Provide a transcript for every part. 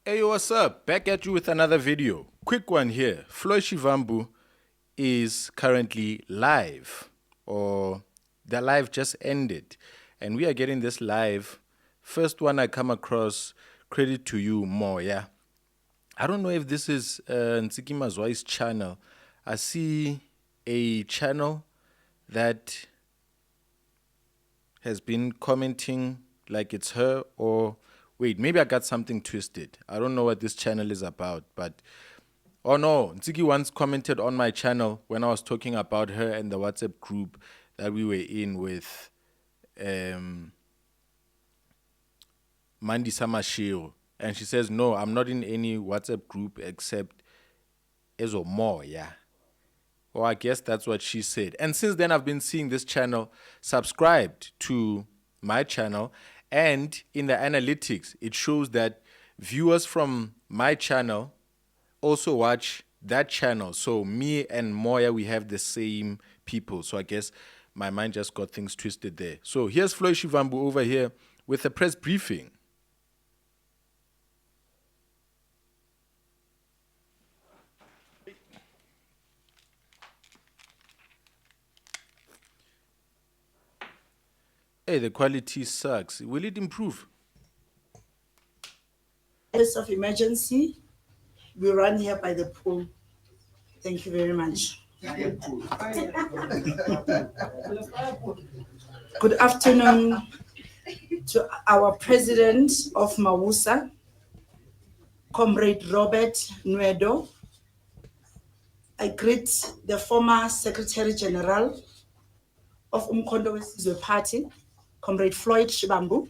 Hey, what's up? Back at you with another video. Quick one here. Floyd is currently live, or the live just ended, and we are getting this live. First one I come across, credit to you, Moya. I don't know if this is Nsiki Mazwai's channel. I see a channel that has been commenting like it's her, or wait, maybe I got something twisted. I don't know what this channel is about, but oh no, Nsiki once commented on my channel when I was talking about her and the WhatsApp group that we were in with Mandi Samashiro. And she says, no, I'm not in any WhatsApp group except Ezo Moya. Or I guess that's what she said. And since then, I've been seeing this channel subscribed to my channel. And in the analytics, it shows that viewers from my channel also watch that channel. So me and Moya, we have the same people. So I guess my mind just got things twisted there. So here's Floyd Shivambu over here with a press briefing. Hey, the quality sucks. Will it improve? Case of emergency, we run here by the pool. Thank you very much. Good afternoon to our president of Mawusa, Comrade Robert Nwedo. I greet the former Secretary General of Umkhonto Wesizwe Party, Comrade Floyd Shivambu.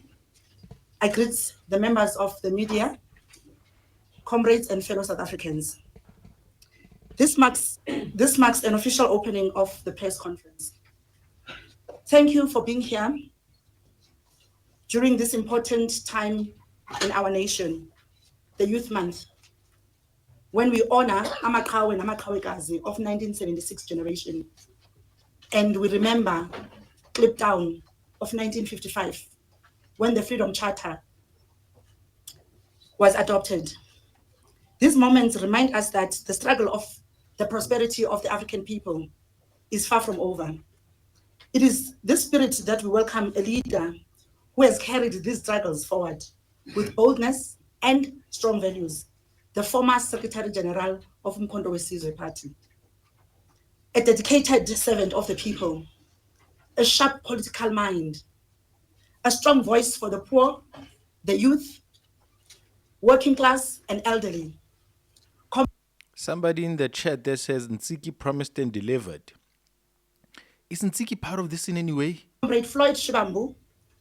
I greet the members of the media, comrades and fellow South Africans. This marks an official opening of the press conference. Thank you for being here during this important time in our nation, the Youth Month, when we honor Amaqhawe and Amaqhawekazi of 1976 generation, and we remember Kliptown of 1955, when the Freedom Charter was adopted. These moments remind us that the struggle of the prosperity of the African people is far from over. It is this spirit that we welcome a leader who has carried these struggles forward with boldness and strong values, the former Secretary General of Umkhonto Wesizwe Party. A dedicated servant of the people, a sharp political mind, a strong voice for the poor, the youth, working class, and elderly. Somebody in the chat there says Nsiki promised and delivered. Is Nsiki part of this in any way? Comrade Floyd Shivambu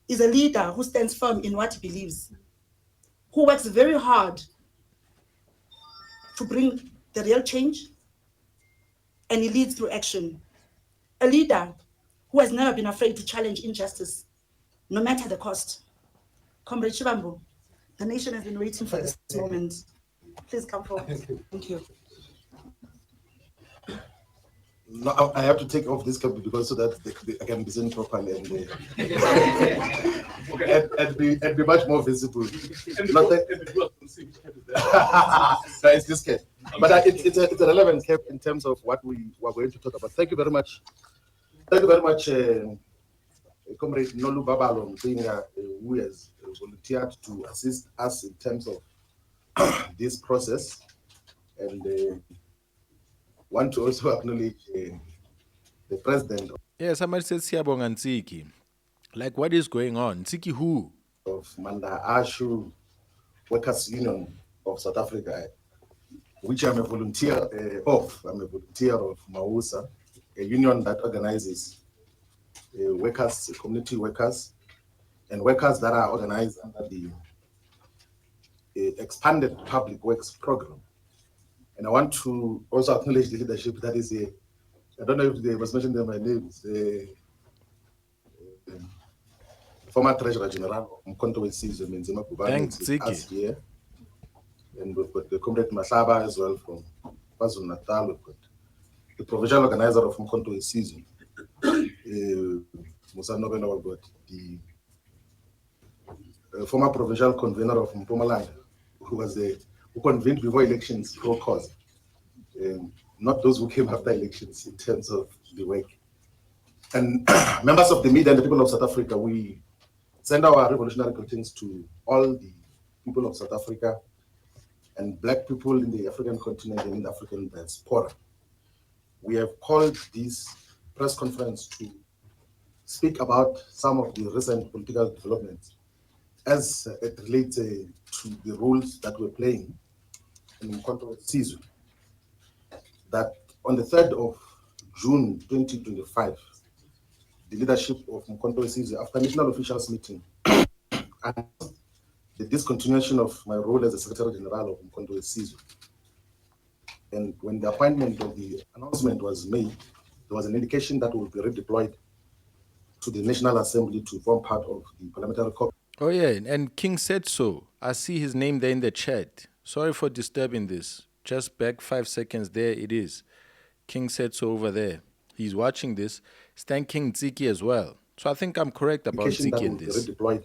is a leader who stands firm in what he believes, who works very hard to bring the real change, and he leads through action. A leader who has never been afraid to challenge injustice, no matter the cost. Comrade Shivambu, the nation has been waiting for this moment. Please come forward. Thank you. No, I have to take off this cap because so that I can be seen properly and be much more visible. Not that, it's this cap, but it's a relevant cap in terms of what we were going to talk about. Thank you very much. Thank you very much, Comrade Nolu Babalo, who has volunteered to assist us in terms of this process, and want to also acknowledge the president. Yeah, somebody says Siyabonga Nsiki. Like, what is going on? Nsiki who? Of Manda Ashu Workers Union of South Africa, which I'm a volunteer of. I'm a volunteer of Mawusa, a union that organizes workers, community workers, and workers that are organized under the expanded public works program. And I want to also acknowledge the leadership that is here. I don't know if they was mentioned my names. The former Treasurer General of Umkhonto Wesizwe Zuma Thanks, is us here. And we've got the Comrade Mahlaba as well from KwaZulu-Natal. We've got the provincial organizer of Umkhonto Wesizwe, Musa Nobela. We've got the former provincial convener of Mpumalanga, who convened before elections pro cause, not those who came after elections in terms of the work. And members of the media and the people of South Africa, we send our revolutionary greetings to all the people of South Africa and Black people in the African continent and in the African diaspora. We have called this press conference to speak about some of the recent political developments as it relates to the roles that we're playing in Mkhonto Sizwe. That on the 3rd of June 2025, the leadership of Mkhonto Sizwe, after national officials meeting, announced the discontinuation of my role as the Secretary General of Mkhonto Sizwe. And when the appointment of the announcement was made, there was an indication that we will be redeployed to the National Assembly to form part of the parliamentary caucus. Oh, yeah, and King said so. I see his name there in the chat. Sorry for disturbing this. Just back 5 seconds, there it is. King said so over there. He's watching this. He's thanking Tsiki as well. So I think I'm correct about Tsiki in this. Redeployed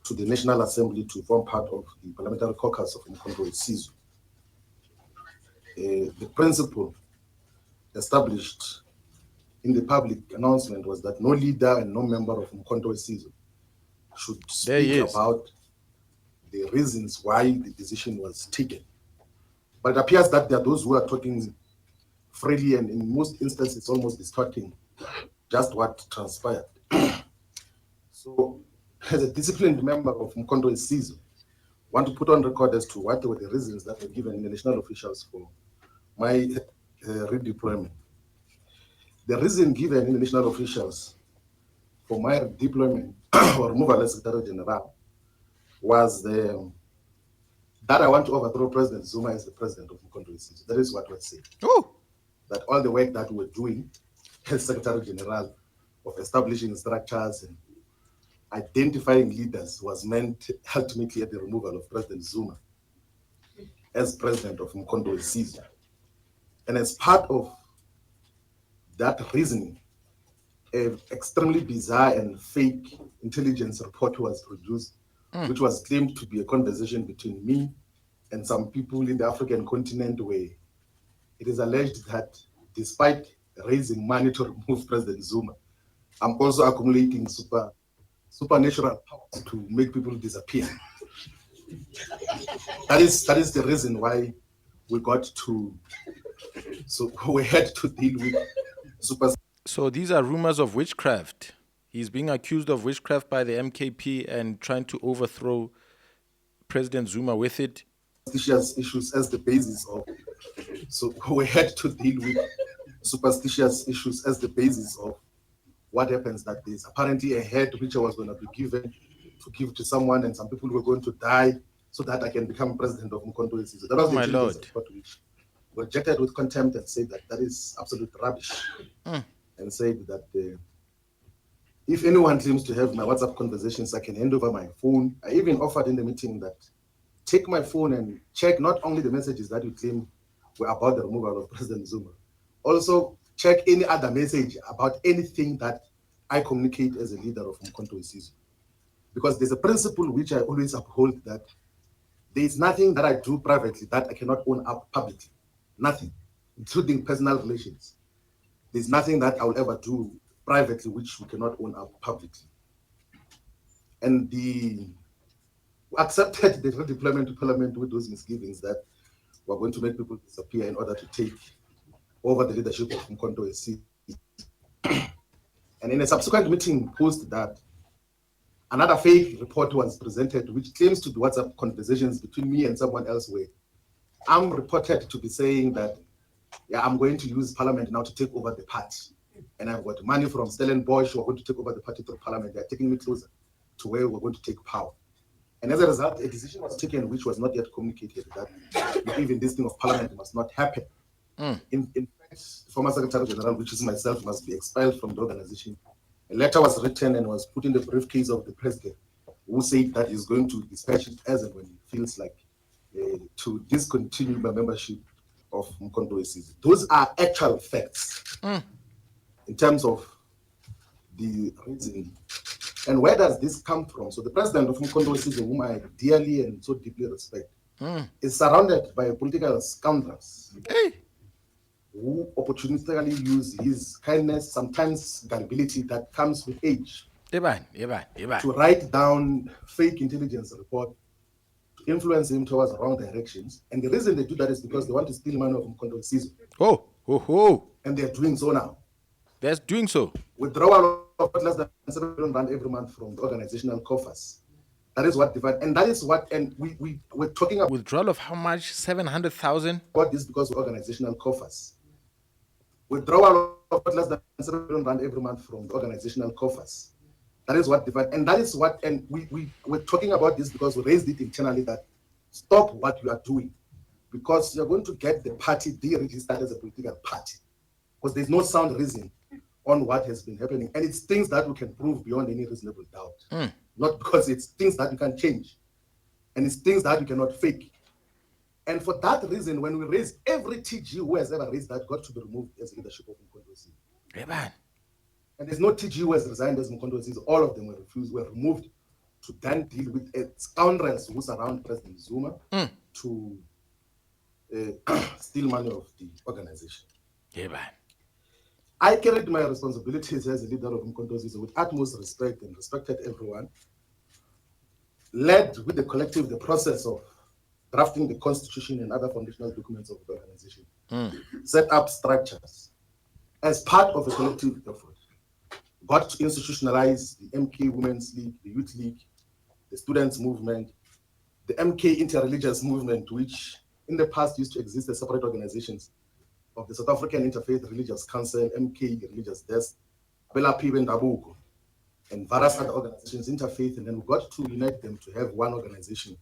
to the National Assembly to form part of the parliamentary caucus of Mkhonto Sizwe. The principle established in the public announcement was that no leader and no member of Mkhonto Sizwe should speak about the reasons why the decision was taken. But it appears that there are those who are talking freely and in most instances almost distorting just what transpired. So, as a disciplined member of Mkhonto Sizwe, I want to put on record as to what were the reasons that were given in the national officials for my redeployment. The reason given in the national officials for my deployment or removal as Secretary General was that I want to overthrow President Zuma as the president of Mkhonto Sizwe. That is what was said. Oh. That all the work that we're doing as Secretary General of establishing structures and identifying leaders was meant ultimately at the removal of President Zuma as president of Mkhonto Sizwe. And as part of that reasoning, an extremely bizarre and fake intelligence report was produced, which was claimed to be a conversation between me and some people in the African continent, where it is alleged that despite raising money to remove President Zuma, I'm also accumulating supernatural powers to make people disappear. That is the reason why we got to, so we had to deal with super. So these are rumors of witchcraft. He's being accused of witchcraft by the MKP and trying to overthrow President Zuma with it. Superstitious issues as the basis of, so we had to deal with superstitious issues as the basis of what happens, that there's apparently a head which I was going to be given to give to someone, and some people were going to die so that I can become president of Mkhonto Sizwe. That was the intelligence report, which rejected with contempt and said that that is absolute rubbish. And said that if anyone claims to have my WhatsApp conversations, I can hand over my phone. I even offered in the meeting that take my phone and check not only the messages that you claim were about the removal of President Zuma, also check any other message about anything that I communicate as a leader of Mkhonto Sizwe. Because there's a principle which I always uphold, that there is nothing that I do privately that I cannot own up publicly. Nothing, including personal relations. There's nothing that I will ever do privately which we cannot own up publicly. And we accepted the redeployment to parliament with those misgivings that we're going to make people disappear in order to take over the leadership of Mkhonto Sizwe. And in a subsequent meeting post that, another fake report was presented which claims to be WhatsApp conversations between me and someone else, where I'm reported to be saying that, yeah, I'm going to use parliament now to take over the party. And I've got money from Stellenbosch who are going to take over the party through parliament. They're taking me closer to where we're going to take power. And as a result, a decision was taken which was not yet communicated, that even this thing of parliament must not happen. In fact, the former Secretary General, which is myself, must be expelled from the organization. A letter was written and was put in the briefcase of the president, who said that he's going to dispatch it as and when he feels like to discontinue my membership of Mkhonto Sizwe. Those are actual facts in terms of the reason And where does this come from? So the president of Mkondo Sizwe, whom I dearly and so deeply respect, is surrounded by political scoundrels who opportunistically use his kindness, sometimes gullibility that comes with age, to write down fake intelligence report, to influence him towards wrong directions. And the reason they do that is because they want to steal money from Mkondo Sizwe. And they're doing so now. They're doing so. Withdrawal of less than 7 million rand every month from the organizational coffers. That is what divided, and that is what, and we're talking about withdrawal of how much? 700,000? What this because of organizational coffers. Withdrawal of less than 7 million rand every month from the organizational coffers. That is what divided, and that is what, and we're talking about this because we raised it internally that stop what you are doing, because you're going to get the party deregistered as a political party, because there's no sound reason on what has been happening, and it's things that we can prove beyond any reasonable doubt. Not because it's things that you can change, and it's things that you cannot fake. And for that reason, when we raise every TG who has ever raised that got to be removed as leadership of Mkondo Sizwe. And there's no TG who has resigned as Mkondo Sizwe. All of them were removed to then deal with scoundrels who surround President Zuma to steal money of the organization. I carried my responsibilities as a leader of Mkondo Sizwe with utmost respect and respected everyone. Led with the collective the process of drafting the constitution and other foundational documents of the organization. Set up structures as part of a collective effort. Got to institutionalize the MK Women's League, the Youth League, the Students' Movement, the MK Interreligious Movement, which in the past used to exist as separate organizations of the South African Interfaith Religious Council, MK Religious Desk, Bela Pibe Ndabuko, and various other organizations, interfaith, and then we got to unite them to have one organization.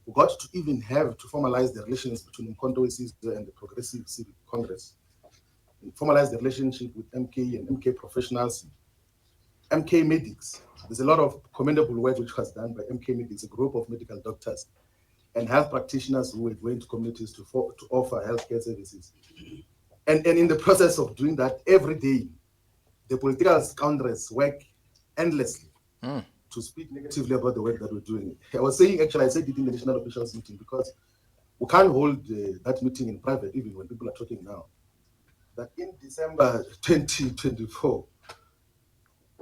We got to even have to formalize the relations between Mkondo Sizwe and the Progressive Civic Congress, and formalize the relationship with MK and MK professionals, MK medics. There's a lot of commendable work which was done by MK medics, a group of medical doctors and health practitioners who were going to communities to offer healthcare services. And in the process of doing that, every day, the political scoundrels work endlessly to speak negatively about the work that we're doing. I was saying, actually, I said it in the national officials meeting because we can't hold that meeting in private, even when people are talking now. That in December 2024,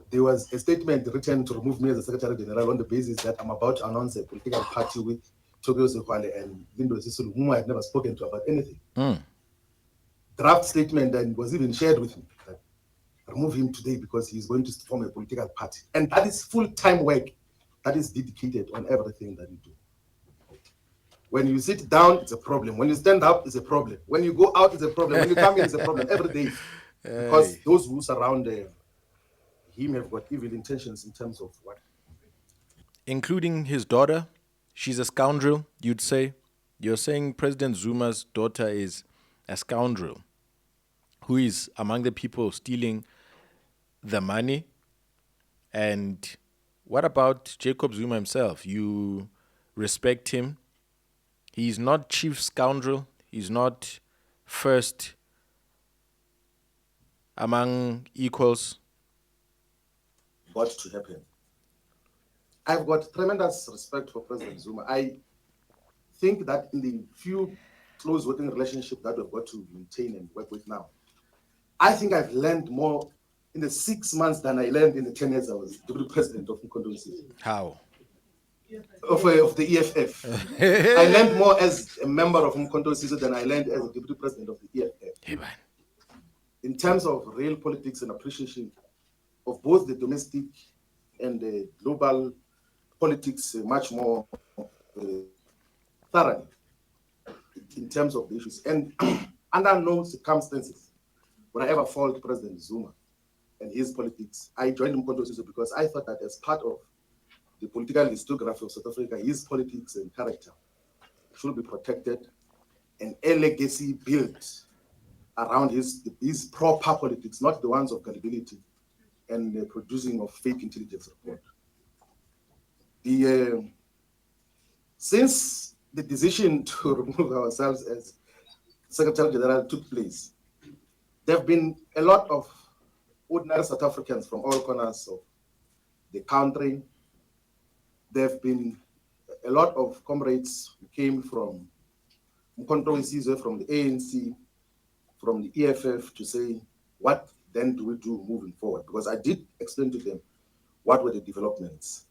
there was a statement written to remove me as a Secretary General on the basis that I'm about to announce a political party with Tokyo Sekwale and Lindo Sisulu, whom I had never spoken to about anything. Draft statement and was even shared with me that remove him today because he's going to form a political party. And that is full-time work that is dedicated on everything that you do. When you sit down, it's a problem. When you stand up, it's a problem. When you go out, it's a problem. When you come in, it's a problem every day. Because those who surround him have got evil intentions in terms of what? Including his daughter. She's a scoundrel, you'd say. You're saying President Zuma's daughter is a scoundrel who is among the people stealing the money. And what about Jacob Zuma himself? You respect him. He's not chief scoundrel. He's not first among equals. What to happen? I've got tremendous respect for President Zuma. I think that in the few close working relationships that we've got to maintain and work with now, I think I've learned more in the 6 months than I learned in the 10 years I was deputy president of Mkondo Sizwe. How? Of the EFF. I learned more as a member of Mkondo Sizwe than I learned as a deputy president of the EFF. In terms of real politics and appreciation of both the domestic and the global politics, much more thoroughly in terms of the issues. And under no circumstances would I ever fault President Zuma and his politics. I joined Mkondo Sizwe because I thought that as part of the political historiography of South Africa, his politics and character should be protected and a legacy built around his proper politics, not the ones of gullibility and the producing of fake intelligence report. Since the decision to remove ourselves as Secretary General took place, there have been a lot of ordinary South Africans from all corners of the country. There have been a lot of comrades who came from Mkhonto we Sizwe, from the ANC, from the EFF to say, what then do we do moving forward? Because I did explain to them what were the developments.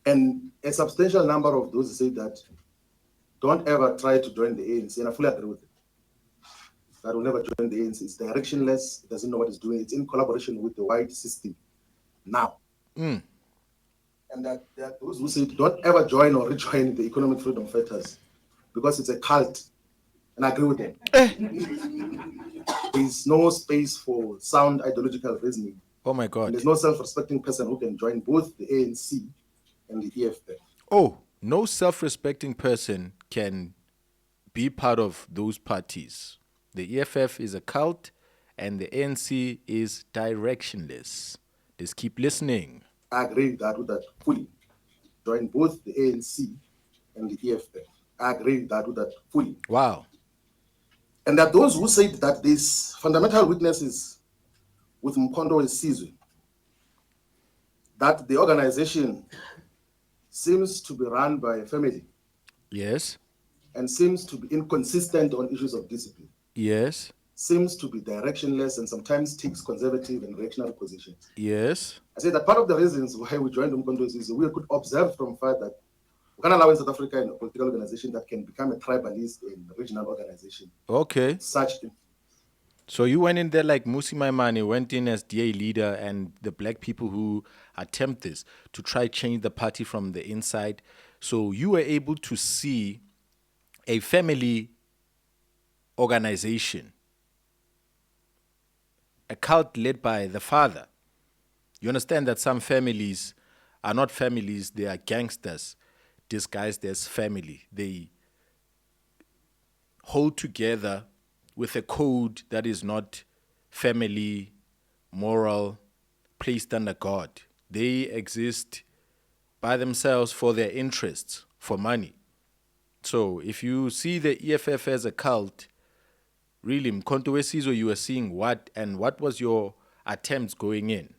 And a substantial number of those say that don't ever try to join the ANC, and I fully agree with it. That will never join the ANC. It's directionless, it doesn't know what it's doing, it's in collaboration with the white system now. And that there are those who say don't ever join or rejoin the economic freedom fighters because it's a cult. And I agree with them. There's no space for sound ideological reasoning. Oh my God. And there's no self-respecting person who can join both the ANC and the EFF. Oh, no self-respecting person can be part of those parties. The EFF is a cult and the ANC is directionless. Just keep listening. I agree with that fully. Join both the ANC and the EFF. I agree with that fully. Wow. And there are those who say that these fundamental weaknesses with Mkhonto we Sizwe, that the organization seems to be run by a family. Yes. And seems to be inconsistent on issues of discipline. Yes. Seems to be directionless and sometimes takes conservative and reactionary positions. Yes. I say that part of the reasons why we joined Mkhonto we Sizwe, we could observe from far that we can allow in South Africa a political organization that can become a tribalist and regional organization. Okay. Such. So you went in there like Musi Maimane went in as DA leader, and the black people who attempt this to try change the party from the inside. So you were able to see a family organization, a cult led by the father. You understand that some families are not families, they are gangsters disguised as family. They hold together with a code that is not family, moral, placed under God. They exist by themselves for their interests, for money. So if you see the EFF as a cult, really, Mkhonto we Sizwe, you were seeing what, and what was your attempts going in?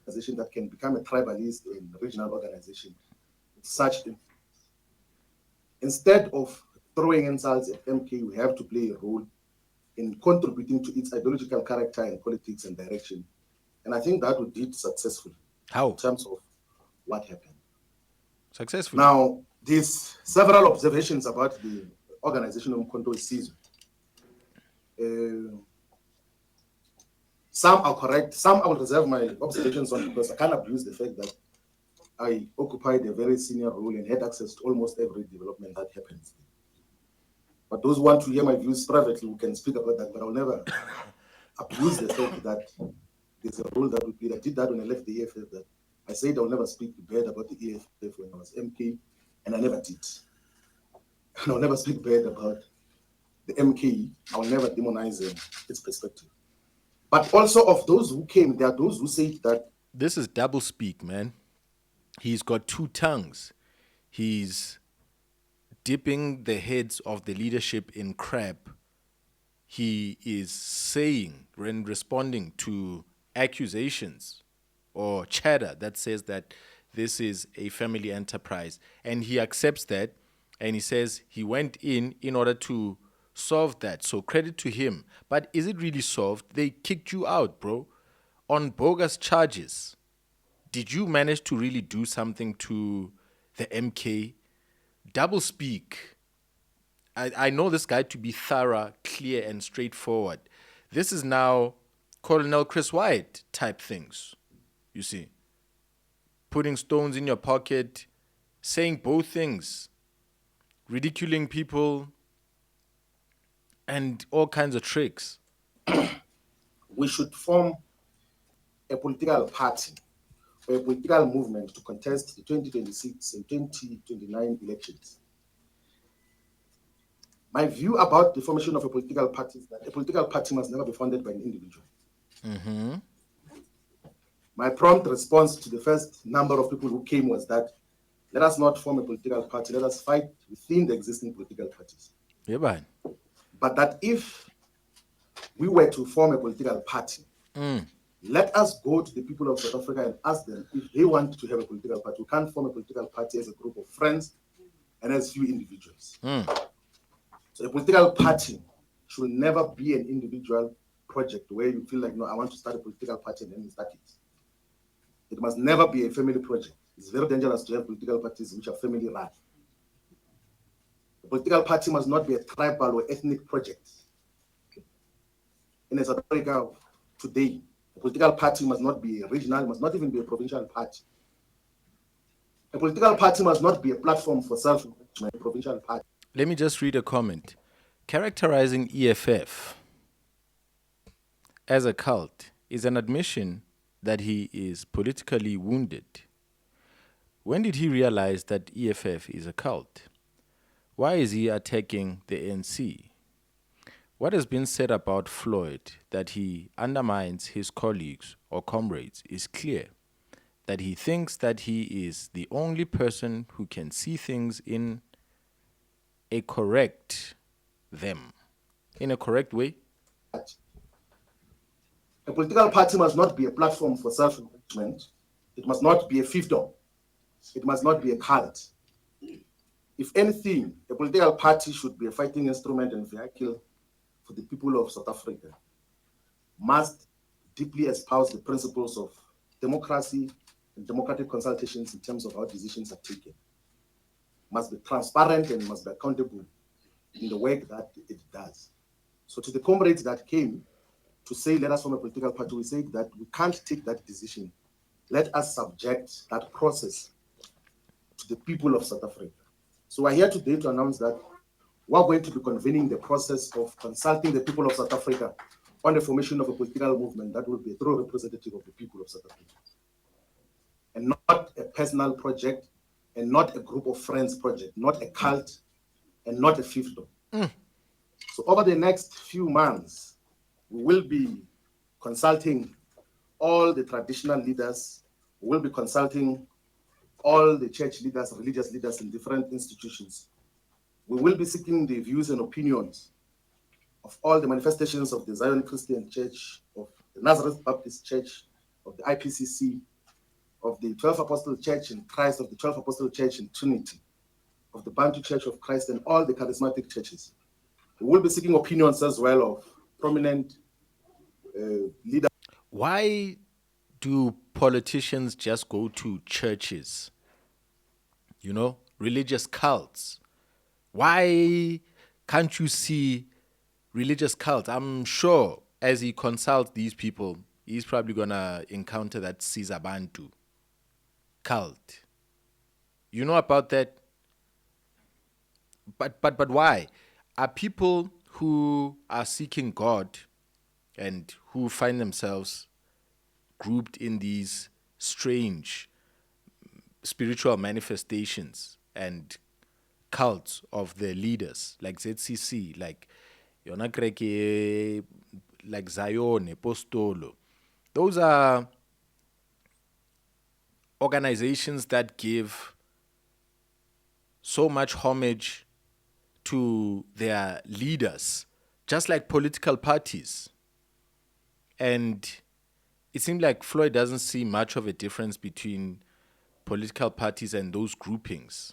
Organization that can become a tribalist and regional organization. It's such. Instead of throwing insults at MK, we have to play a role in contributing to its ideological character and politics and direction. And I think that we did successfully. How? In terms of what happened. Successfully. Now, there's several observations about the organization of Mkhonto we Sizwe. Some are correct, some I will reserve my observations on because I can't abuse the fact that I occupied a very senior role and had access to almost every development that happens. But those who want to hear my views privately, we can speak about that, but I'll never abuse the fact that there's a role that we played. I did that when I left the EFF, that I said I'll never speak bad about the EFF when I was MK, and I never did. And I'll never speak bad about the MK. I'll never demonize its perspective. But also of those who came, there are those who say that... This is double speak, man. He's got two tongues. He's dipping the heads of the leadership in crap. He is saying and responding to accusations or chatter that says that this is a family enterprise. And he accepts that, and he says he went in order to solve that. So credit to him. But is it really solved? They kicked you out, bro, on bogus charges. Did you manage to really do something to the MK? Double speak. I know this guy to be thorough, clear, and straightforward. This is now Colonel Chris White type things, you see. Putting stones in your pocket, saying both things, ridiculing people, and all kinds of tricks. We should form a political party or a political movement to contest the 2026 and 2029 elections. My view about the formation of a political party is that a political party must never be funded by an individual. Mm-hmm. My prompt response to the first number of people who came was that let us not form a political party, let us fight within the existing political parties. Yeah, man. But that if we were to form a political party, Let us go to the people of South Africa and ask them if they want to have a political party. We can't form a political party as a group of friends and as few individuals. So a political party should never be an individual project where you feel like, no, I want to start a political party and then you start it. It must never be a family project. It's very dangerous to have political parties which are family run. A political party must not be a tribal or ethnic project. In South Africa today, a political party must not be a regional, must not even be a provincial party. A political party must not be a platform for self-management, a provincial party. Let me just read a comment. Characterizing EFF as a cult is an admission that he is politically wounded. When did he realize that EFF is a cult? Why is he attacking the ANC? What has been said about Floyd that he undermines his colleagues or comrades is clear. That he thinks that he is the only person who can see things in a correct way. A political party must not be a platform for self-management. It must not be a fiefdom. It must not be a cult. If anything, a political party should be a fighting instrument and vehicle for the people of South Africa, must deeply espouse the principles of democracy and democratic consultations in terms of how decisions are taken, must be transparent and must be accountable in the work that it does. So to the comrades that came to say, let us form a political party, we say that we can't take that decision. Let us subject that process to the people of South Africa. So we're here today to announce that we're going to be convening the process of consulting the people of South Africa on the formation of a political movement that will be a true representative of the people of South Africa. And not a personal project, and not a group of friends project, not a cult, and not a fiefdom. So over the next few months, we will be consulting all the traditional leaders, we will be consulting all the church leaders, religious leaders in different institutions. We will be seeking the views and opinions of all the manifestations of the Zion Christian Church, of the Nazareth Baptist Church, of the IPCC, of the 12 Apostle Church in Christ, of the 12 Apostle Church in Trinity, of the Bantu Church of Christ, and all the charismatic churches. We will be seeking opinions as well of prominent leaders. Why do politicians just go to churches? Religious cults. Why can't you see religious cults? I'm sure as he consults these people, he's probably going to encounter that Caesar Bantu cult. You know about that? But why? Are people who are seeking God and who find themselves grouped in these strange spiritual manifestations and cults of the leaders, like ZCC, like Yona Kreke, like Zion, Apostolo. Those are organizations that give so much homage to their leaders, just like political parties. And it seemed like Floyd doesn't see much of a difference between political parties and those groupings.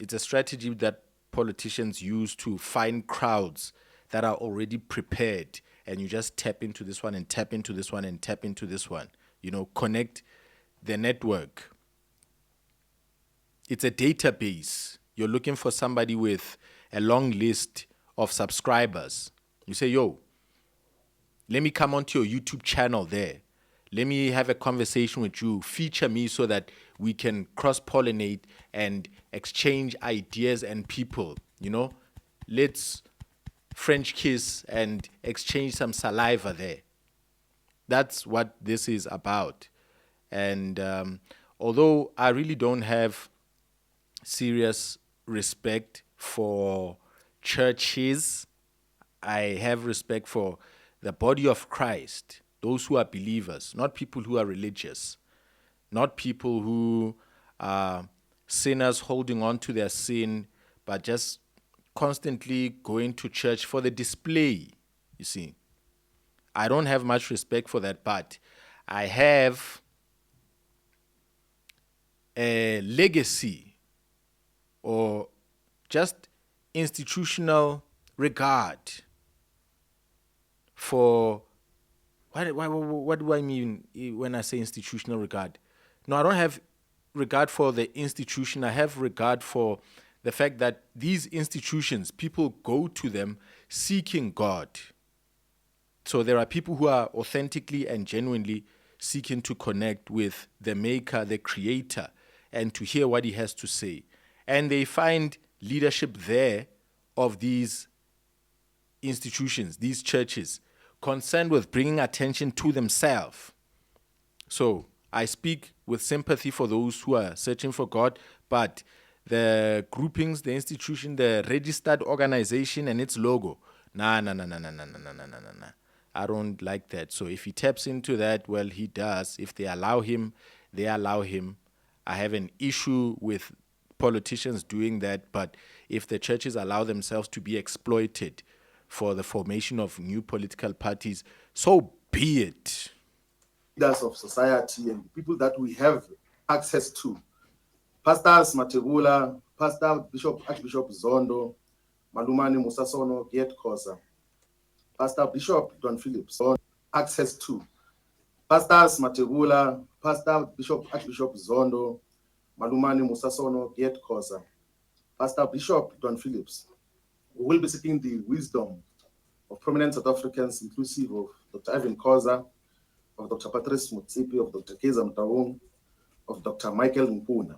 It's a strategy that politicians use to find crowds that are already prepared, and you just tap into this one and tap into this one and tap into this one. Connect the network. It's a database. You're looking for somebody with a long list of subscribers. You say, yo, let me come onto your YouTube channel there. Let me have a conversation with you. Feature me so that we can cross-pollinate and exchange ideas and people. Let's French kiss and exchange some saliva there. That's what this is about. And although I really don't have serious respect for churches, I have respect for the body of Christ, those who are believers, not people who are religious, not people who are sinners holding on to their sin, but just constantly going to church for the display, you see. I don't have much respect for that, but I have a legacy or just institutional regard for what do I mean when I say institutional regard? No, I don't have regard for the institution. I have regard for the fact that these institutions, people go to them seeking God. So there are people who are authentically and genuinely seeking to connect with the maker, the creator, and to hear what he has to say. And they find leadership there of these institutions, these churches, concerned with bringing attention to themselves. So I speak with sympathy for those who are searching for God, but the groupings, the institution, the registered organization and its logo, nah. I don't like that. So if he taps into that, well, he does. If they allow him, they allow him. I have an issue with politicians doing that, but if the churches allow themselves to be exploited for the formation of new political parties, so be it. Leaders of society and people that we have access to. Pastors Matebula, Pastor Bishop Archbishop Zondo, Malumani Musasono, Giet Kosa, Pastor Bishop Don Phillips, access to. Pastors Matebula, Pastor Bishop Archbishop Zondo, Malumani Musasono, Giet Kosa, Pastor Bishop Don Phillips. We will be seeking the wisdom of prominent South Africans, inclusive of Dr. Ivan Koza, of Dr. Patrice Mutsipi, of Dr. Keza Mtaung, of Dr. Michael Mpuna.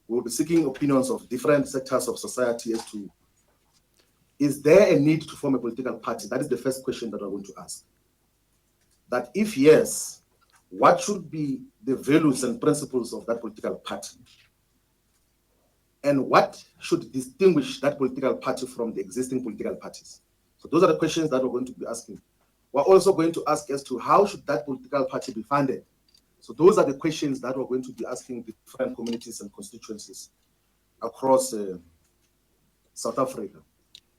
We will be seeking opinions of different sectors of society as to, is there a need to form a political party? That is the first question that we're going to ask. That if yes, what should be the values and principles of that political party? And what should distinguish that political party from the existing political parties? So those are the questions that we're going to be asking. We're also going to ask as to how should that political party be funded? So those are the questions that we're going to be asking different communities and constituencies across South Africa.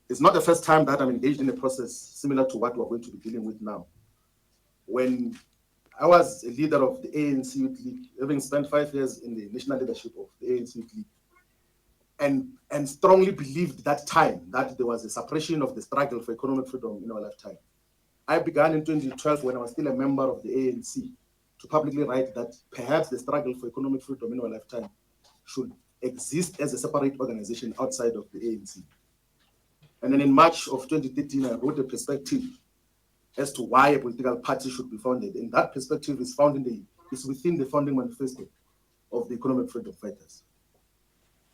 It's not the first time that I'm engaged in a process similar to what we're going to be dealing with now. When I was a leader of the ANC Youth League, having spent 5 years in the national leadership of the ANC Youth League, and strongly believed that time that there was a suppression of the struggle for economic freedom in our lifetime. I began in 2012 when I was still a member of the ANC to publicly write that perhaps the struggle for economic freedom in our lifetime should exist as a separate organization outside of the ANC. And then in March of 2013, I wrote a perspective as to why a political party should be founded. And that perspective is within the founding manifesto of the economic freedom fighters.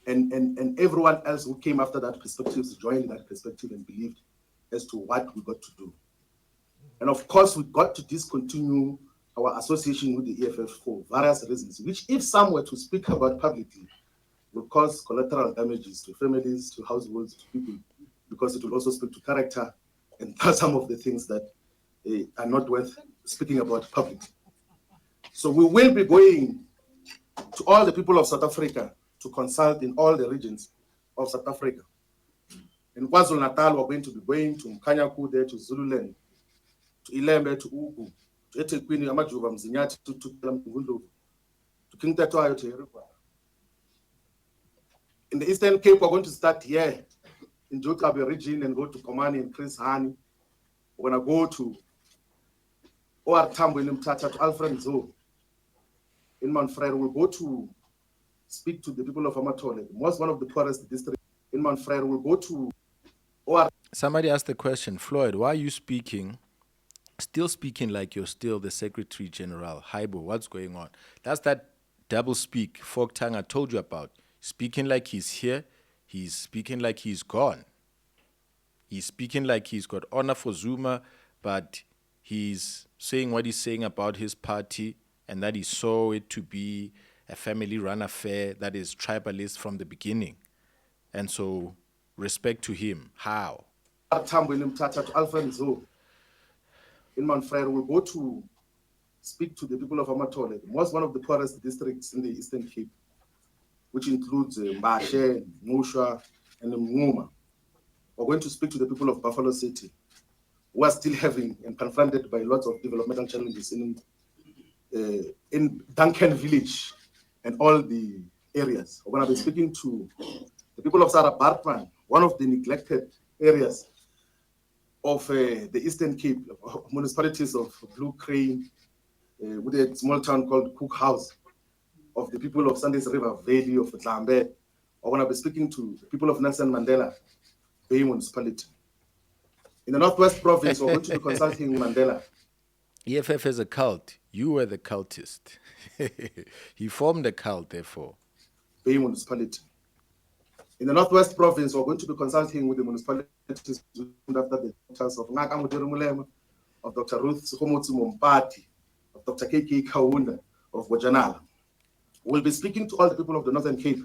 And everyone else who came after that perspective joined that perspective and believed as to what we got to do. And of course, we got to discontinue our association with the EFF for various reasons, which if some were to speak about publicly, will cause collateral damages to families, to households, to people, because it will also speak to character and some of the things that are not worth speaking about publicly. So we will be going to all the people of South Africa to consult in all the regions of South Africa. In KwaZulu-Natal, we're going to be going to Mkanyaku there, to Zululand, to Ilembe, to Ugu, to eThekwini, Amajuba, Mzinyathi, to Mgundu, to King Tatuayo, to Herikwa. In the Eastern Cape, we're going to start here in Jokabe region and go to Komani and Chris Hani. We're going to go to OR Tambo in Mtata, to Alfred Zo. In Manfred, we'll go to speak to the people of Amatole, one of the poorest districts in Manfred. We'll go to OR. Somebody asked the question, Floyd, why are you still speaking like you're still the Secretary General? Haibo, what's going on? That's that double speak, fork tongue I told you about. Speaking like he's here, he's speaking like he's gone. He's speaking like he's got honor for Zuma, but he's saying what he's saying about his party and that he saw it to be a family-run affair that is tribalist from the beginning. And so, respect to him. How? In Manfred, we'll go to speak to the people of Amatole, one of the poorest districts in the Eastern Cape, which includes Mbashe, Musha, and Mnguma. We're going to speak to the people of Buffalo City. who are still having and confronted by lots of developmental challenges in Duncan Village and all the areas. When I've been speaking to the people of Sarah Bartman, one of the neglected areas of the Eastern Cape, municipalities of Blue Crane, with a small town called Cook House, of the people of Sandys River Valley of Tlambe, or when I've been speaking to the people of Nelson Mandela Bay municipality. In the Northwest Province, we're going to be consulting Mandela. EFF is a cult. You were the cultist. He formed a cult, therefore. Bay municipality. In the Northwest Province, we're going to be consulting with the municipalities after the doctors of Ngaka Muteri Mulema, of Dr. Ruth Sukhomotsi Mompati, of Dr. KK Kaunda, of Bojanala. We'll be speaking to all the people of the Northern Cape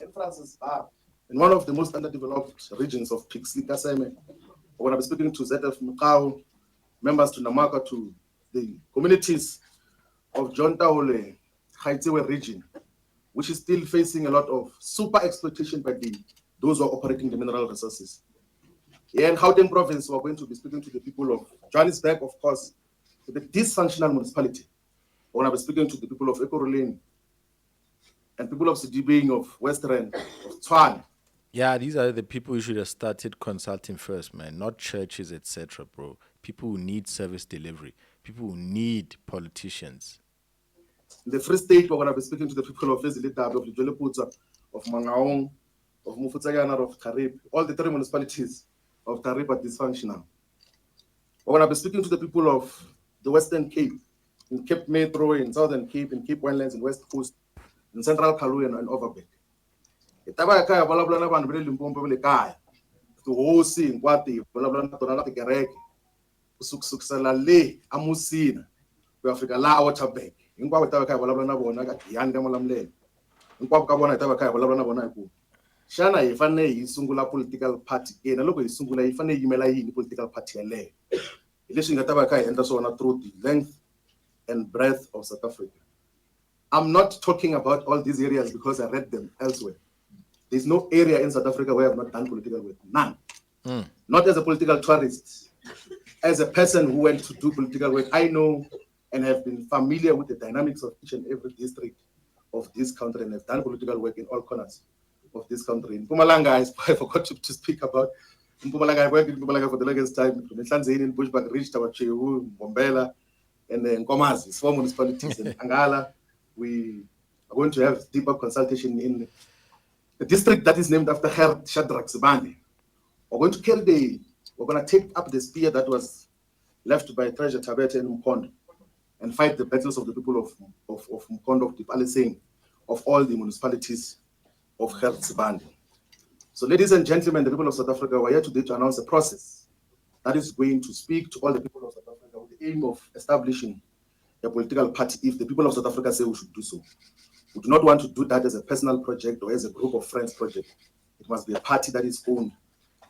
and Francis Bar, in one of the most underdeveloped regions of Pixley Kaseme. When I'll be speaking to ZF Mukau, members to Namaka, to the communities of John Taole, Haitewe region, which is still facing a lot of super exploitation by those who are operating the mineral resources. Here in Gauteng province, we're going to be speaking to the people of Johannesburg, of course, to the dysfunctional municipality. When I'll be speaking to the people of Ekurhuleni and people of Sidibeng, of Western, of Tshwane. Yeah, these are the people you should have started consulting first, man. Not churches, etc., bro. People who need service delivery. People who need politicians. In the Free State, we're going to be speaking to the people of Ezilitabe, of Lijoliputsa, of Mangaung, of Mufutsagana, of Karib. All the 3 municipalities of Karib are dysfunctional. We're going to be speaking to the people of the Western Cape, in Cape Metro, in Southern Cape, in Cape Winelands, in West Coast, in Central Karoo and Overbeck. Itaba kaya balabla na bantu bele Limpopo bele kaya to hosi ngwati balabla na tona lati gereke usukusala le amusina ku Africa la Waterberg ingwa itaba kaya balabla na bona ka yanda molamlele ingwa ka bona itaba kaya balabla na bona ku shana yifane yisungula political party ena loko yisungula yifane yimela yini political party yale leswi ngataba kaya enda sona through the length and breadth of South Africa. I'm not talking about all these areas because I read them elsewhere. There's no area in South Africa where I have not done political work. None. Not as a political tourist. As a person who went to do political work, I know and have been familiar with the dynamics of each and every district of this country and have done political work in all corners of this country. In Mpumalanga, I forgot to speak about Mpumalanga. I worked in Mpumalanga for the longest time. In Hlanzeni, in Bushbuck, reached our Chewu, Bombela, and then Komazi, 4 municipalities. In Angala, we are going to have deeper consultation in the district that is named after Her Shadrach Sibande. We're going to take up the spear that was left by Treasure Tabete and Mkondo and fight the battles of the people of Mkondo, of the Palisane, of all the municipalities of Her Sibande. So, ladies and gentlemen, the people of South Africa, we're here today to announce a process that is going to speak to all the people of South Africa with the aim of establishing a political party if the people of South Africa say we should do so. We do not want to do that as a personal project or as a group of friends project. It must be a party that is owned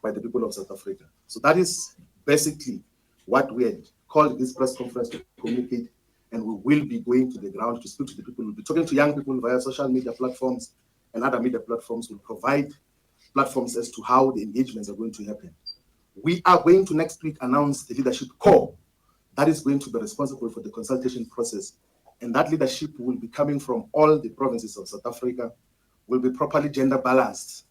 by the people of South Africa. So that is basically what we had called this press conference to communicate, and we will be going to the ground to speak to the people. We'll be talking to young people via social media platforms and other media platforms. Will provide platforms as to how the engagements are going to happen. We are going to next week announce the leadership core that is going to be responsible for the consultation process. And that leadership will be coming from all the provinces of South Africa, will be properly gender balanced,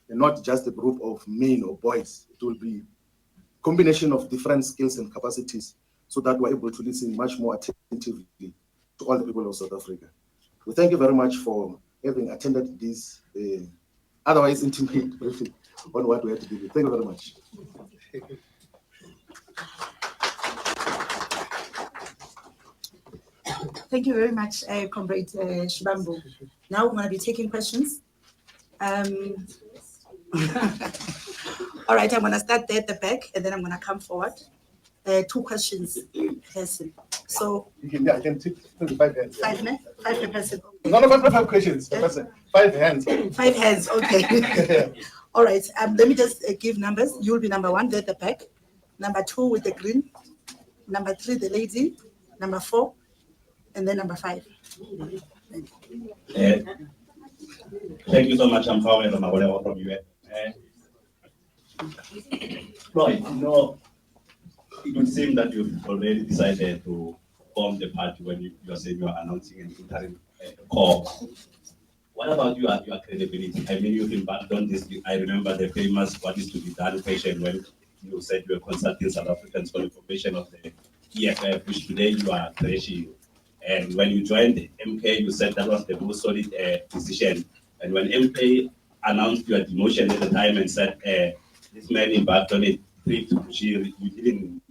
and not just a group of men or boys. It will be a combination of different skills and capacities so that we're able to listen much more attentively to all the people of South Africa. We thank you very much for having attended this otherwise intimate briefing on what we have to do. Thank you very much. Thank you very much, Comrade Shibambu. Now we're going to be taking questions. All right, I'm going to start there at the back, and then I'm going to come forward. 2 questions per person. So I can take 5 hands. 5 minutes, 5 per person. No, 5 questions per person. 5 hands. 5 hands, okay. All right, let me just give numbers. You'll be number 1 there at the back. Number 2 with the green. Number 3, the lady. Number 4. And then number 5. Thank you so much. I'm Floyd from UF. Floyd, it would seem that you've already decided to form the party when you're saying you are announcing an interim core. What about your credibility? I mean, you've embarked on this. I remember the famous "what is to be done" question when you said you were consulting South Africans for the formation of the EFF, which today you are crashing. And when you joined MK, you said that was the most solid decision. And when MK announced your demotion at the time and said this man embarked on it, you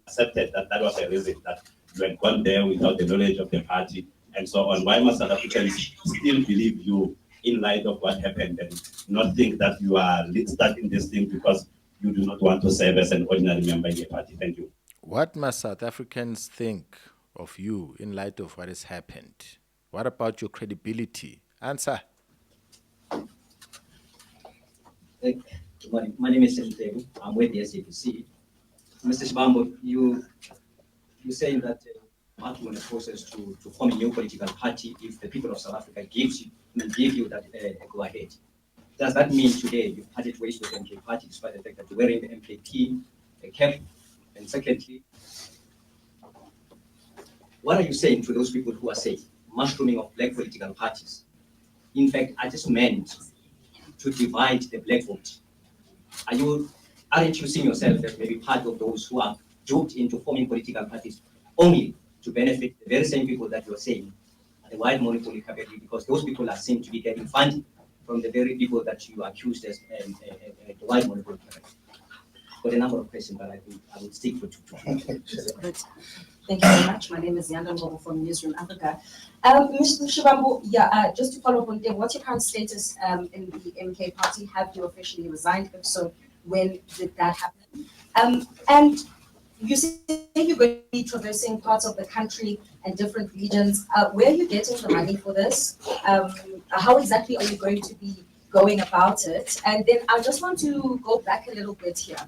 accepted that that was a reason that you had gone there without the knowledge of the party and so on. Why must South Africans still believe you in light of what happened and not think that you are starting this thing because you do not want to serve as an ordinary member in a party? Thank you. What must South Africans think of you in light of what has happened? What about your credibility? Answer. Good morning. My name is Sentegu. I'm with the SAPC. Mr. Shibambo, you saying that marking on the process to form a new political party if the people of South Africa give you that go ahead. Does that mean today you've parted ways with the MK party despite the fact that you're wearing the MKP, the cap? And secondly, what are you saying to those people who are saying mushrooming of black political parties, in fact, are just meant to divide the black vote? Aren't you seeing yourself as maybe part of those who are duped into forming political parties only to benefit the very same people that you're saying are the white monopoly capital, because those people are seen to be getting funding from the very people that you accused as the white monopoly capital? Got a number of questions, but I would stick to two. Thank you very much. My name is Yanda Ngobo from Newsroom Africa. Mr. Shibambo, just to follow up on Dave, what's your current status in the MK party? Have you officially resigned? If so, when did that happen? And you say you're going to be traversing parts of the country and different regions. Where are you getting the money for this? How exactly are you going to be going about it? And then I just want to go back a little bit here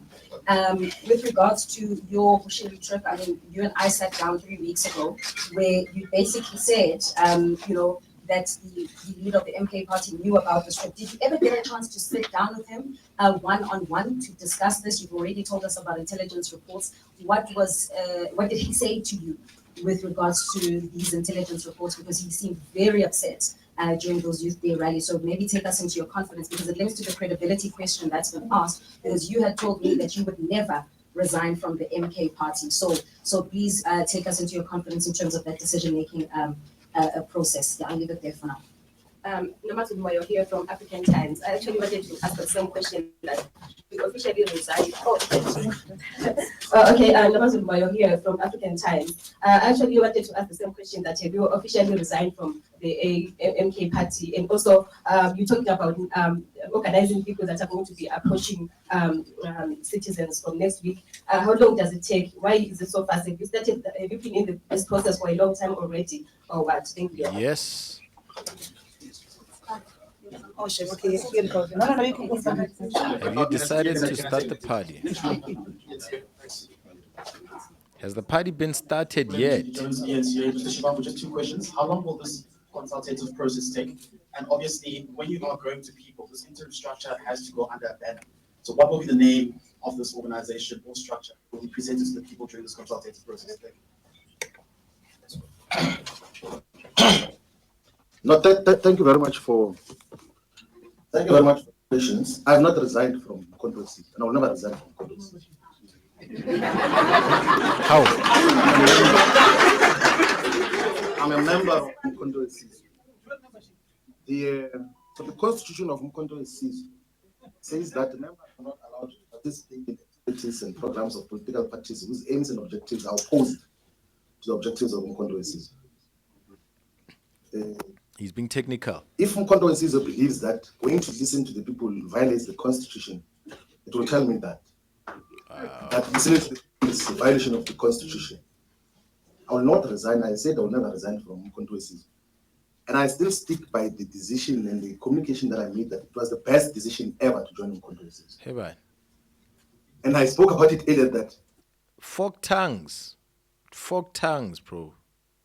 with regards to your Bushiri trip. I mean, you and I sat down 3 weeks ago where you basically said, that the leader of the MK party knew about this trip. Did you ever get a chance to sit down with him one-on-one to discuss this? You've already told us about intelligence reports. What did he say to you with regards to these intelligence reports? Because he seemed very upset during those Youth Day rallies. So maybe take us into your confidence, because it links to the credibility question that's been asked, because you had told me that you would never resign from the MK party. So please take us into your confidence in terms of that decision-making process. Yeah, I'll leave it there for now. Namaste Moyo here from African Times. I actually wanted to ask the same question that we officially resigned. Namaste Moyo here from African Times. I actually wanted to ask the same question that you officially resigned from the MK party, and also you talked about organizing people that are going to be approaching citizens from next week. How long does it take? Why is it so fast? Have you been in this process for a long time already, or what? Thank you. Yes. Have you decided to start the party? Has the party been started yet? Jones, ENCA, Mr. Shibambo, just two questions. How long will this consultative process take? And obviously, when you are going to people, this interim structure has to go under a banner. So what will be the name of this organization or structure will be presented to the people during this consultative process? No, thank you very much for patience. I have not resigned from controversy, and I will never resign from controversy. How? I'm a member of Mkhonto so the constitution of Mkhonto says that members are not allowed to participate in activities and programs of political parties whose aims and objectives are opposed to the objectives of Mkhonto. He's being technical. If Mkhonto believes that going to listen to the people violates the constitution, it will tell me that listening to the people is a violation of the constitution. I will not resign. I said I will never resign from Mkhonto. And I still stick by the decision and the communication that I made that it was the best decision ever to join Mkhonto. Hey, man. And I spoke about it earlier that forked tongues, bro.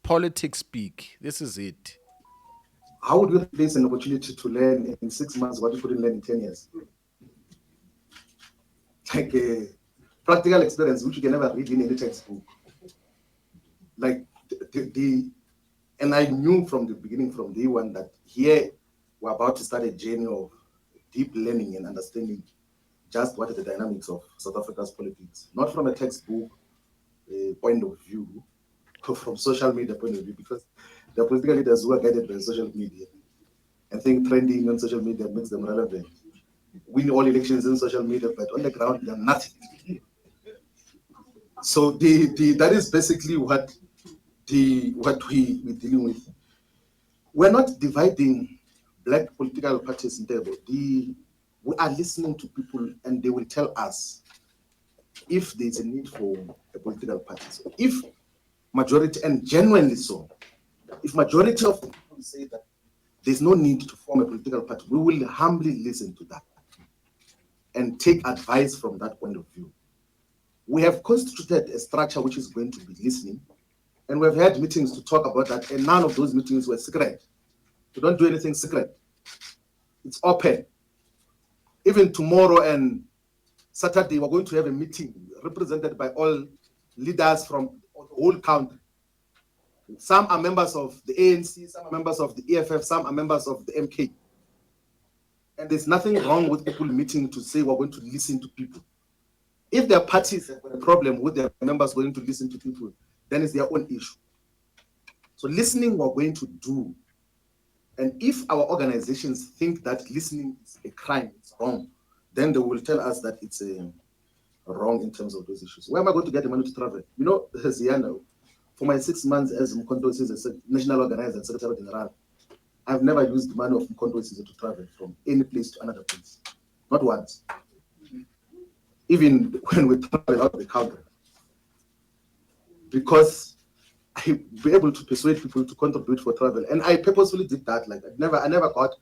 Politics speak. This is it. How would you place an opportunity to learn in 6 months what you couldn't learn in 10 years? practical experience which you can never read in any textbook. Like and I knew from the beginning, from day one, that here we're about to start a journey of deep learning and understanding just what are the dynamics of South Africa's politics, not from a textbook point of view, or from social media point of view, because the political leaders who are guided by social media and think trending on social media makes them relevant. Win all elections in social media, but on the ground, they're nothing. So that is basically what we're dealing with. We're not dividing black political parties in table. We are listening to people, and they will tell us if there's a need for a political party. So if majority, and genuinely so, if majority of the people say that there's no need to form a political party, we will humbly listen to that and take advice from that point of view. We have constituted a structure which is going to be listening, and we've had meetings to talk about that, and none of those meetings were secret. We don't do anything secret. It's open. Even tomorrow and Saturday, we're going to have a meeting represented by all leaders from the whole country. Some are members of the ANC, some are members of the EFF, some are members of the MK. And there's nothing wrong with people meeting to say we're going to listen to people. If their parties have got a problem with their members going to listen to people, then it's their own issue. So listening we're going to do. And if our organizations think that listening is a crime, it's wrong, then they will tell us that it's wrong in terms of those issues. Where am I going to get the money to travel? You know, Ziana, for my 6 months as Mkondo as a national organizer and secretary general, I've never used the money of Mkondo to travel from any place to another place. Not once. Even when we travel out of the country. Because I be able to persuade people to contribute for travel. And I purposefully did that. Like I never got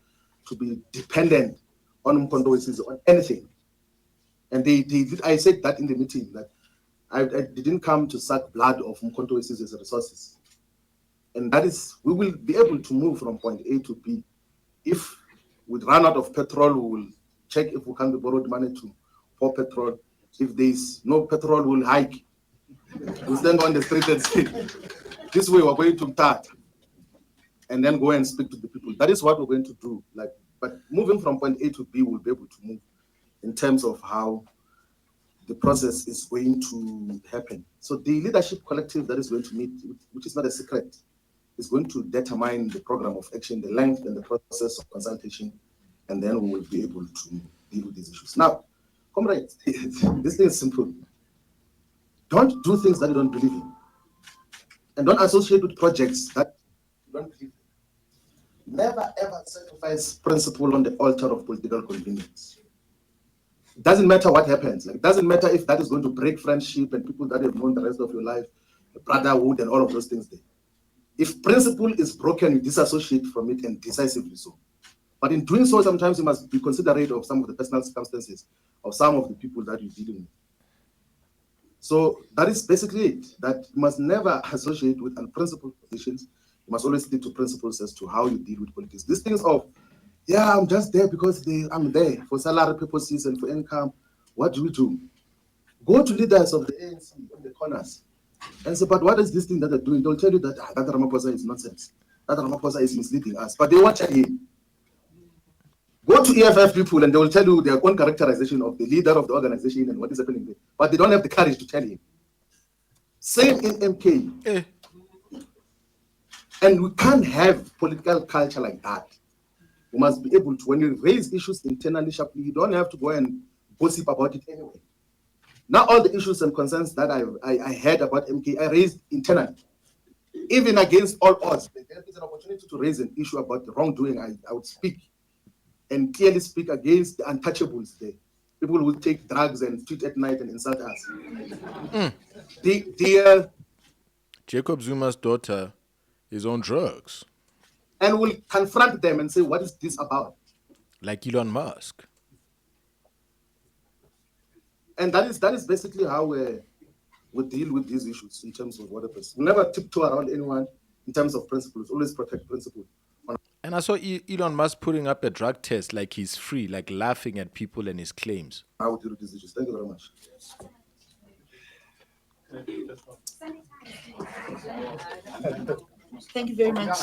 to be dependent on Mkondo on anything. And they did, I said that in the meeting, that I didn't come to suck blood of Mkondo as resources. And that is, we will be able to move from point A to B. If we run out of petrol, we will check if we can be borrowed money to pour petrol. If there's no petrol, we'll hike. We'll stand on the street and say, this way we're going to start. And then go and speak to the people. That is what we're going to do. But moving from point A to B, we'll be able to move in terms of how the process is going to happen. So the leadership collective that is going to meet, which is not a secret, is going to determine the program of action, the length and the process of consultation, and then we will be able to deal with these issues. Now, comrades, this thing is simple. Don't do things that you don't believe in. And don't associate with projects that you don't believe in. Never ever sacrifice principle on the altar of political convenience. It doesn't matter what happens. It doesn't matter if that is going to break friendship and people that have known the rest of your life, brotherhood and all of those things there. If principle is broken, you disassociate from it, and decisively so. But in doing so, sometimes you must be considerate of some of the personal circumstances of some of the people that you're dealing with. So that is basically it, that you must never associate with unprincipled positions. You must always stick to principles as to how you deal with politics. These things of, yeah, I'm just there because I'm there for salary purposes and for income. What do we do? Go to leaders of the ANC in the corners and say, but what is this thing that they're doing? They'll tell you that that Ramaphosa is nonsense. That Ramaphosa is misleading us. But they won't tell you. Go to EFF people and they will tell you their own characterization of the leader of the organization and what is happening there. But they don't have the courage to tell him. Same in MK. And we can't have political culture like that. We must be able to, when you raise issues internally sharply, you don't have to go and gossip about it anyway. Now all the issues and concerns that I heard about MK, I raised internally. Even against all odds, if there is an opportunity to raise an issue about the wrongdoing, I would speak and clearly speak against the untouchables there. People who take drugs and tweet at night and insult us. Jacob Zuma's daughter is on drugs. And we'll confront them and say, what is this about? Like Elon Musk. And that is basically how we deal with these issues in terms of what happens. We never tiptoe around anyone in terms of principles, always protect principles. And I saw Elon Musk putting up a drug test like he's free, like laughing at people and his claims. How we deal with these issues. Thank you very much. Thank you very much,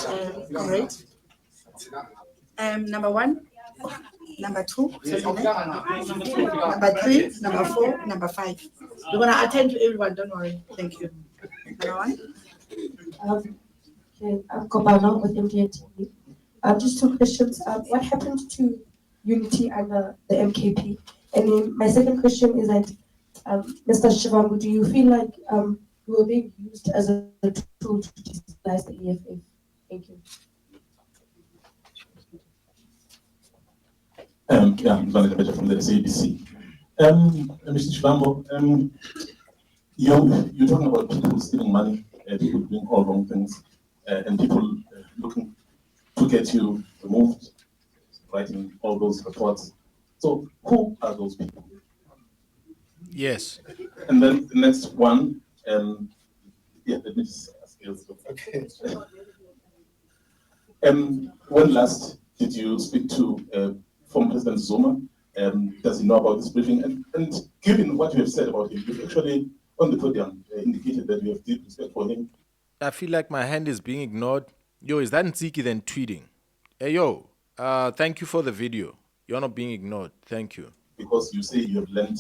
comrade. Number 1, number 2, number 3, number 4, number 5. We're gonna attend to everyone, don't worry. Thank you. Number 1. Okay, I'm Kobana with MDNTV. Just 2 questions. What happened to unity under the MKP? And then my second question is that, Mr. Shivambu, do you feel like you were being used as a tool to destabilize the EFF? Thank you. Yeah, I'm Valerie from the SABC. Mr. Shivambu, you're talking about people stealing money, people doing all wrong things, and people looking to get you removed, writing all those reports. So who are those people? Yes. And then the next one, yeah, let me just ask you. Okay. When last did you speak to former President Zuma? Does he know about this briefing? And given what you have said about him, you've actually on the podium indicated that you have deep respect for him. I feel like my hand is being ignored. Yo, is that Nziki then tweeting? Hey, yo, thank you for the video. You're not being ignored. Thank you. Because you say you have learned,